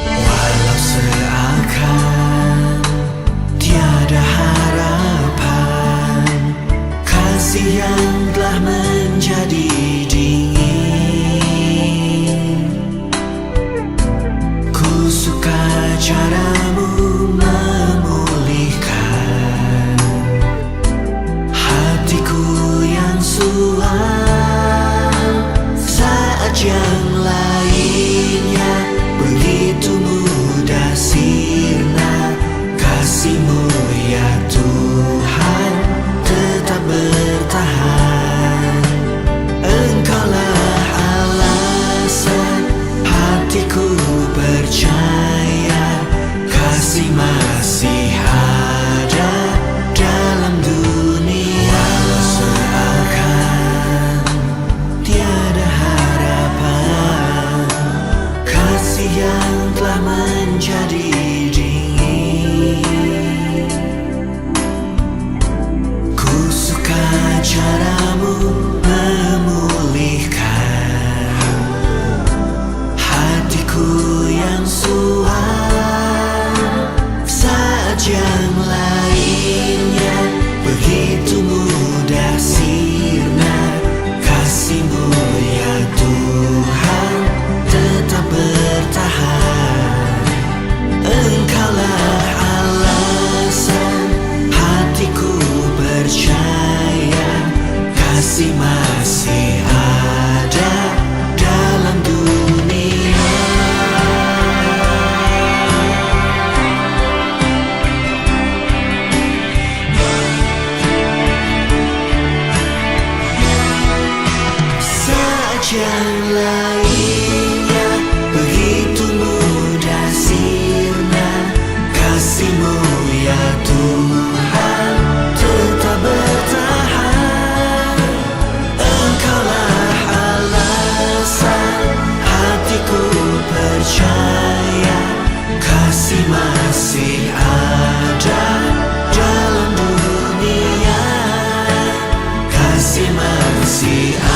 Walau seakan tiada harapan, hati yang telah menjadi dingin. Ku suka caramu memulihkan hatiku yang suam. Saat yang lainnya begitu mudah sirna, kasih-Mu ya Tuhan tetap bertahan. Engkaulah alasan hatiku percaya, kasih masih ada dalam dunia. Seakan tiada harapan, kasih yang telah menjadi dingin. Ku suka caramu memulihkan hatiku yang suam. Saat yang lainnya begitu mudah sirna, kasih-Mu ya Tuhan tetap bertahan. Engkaulah alasan hatiku percaya, kasih masih ada dalam dunia. Saat yang lainnya begitu mudah sirna, kasih-Mu ya Tuhan tetap bertahan. Engkaulah alasan hatiku percaya, kasih masih ada dalam dunia. Kasih masih ada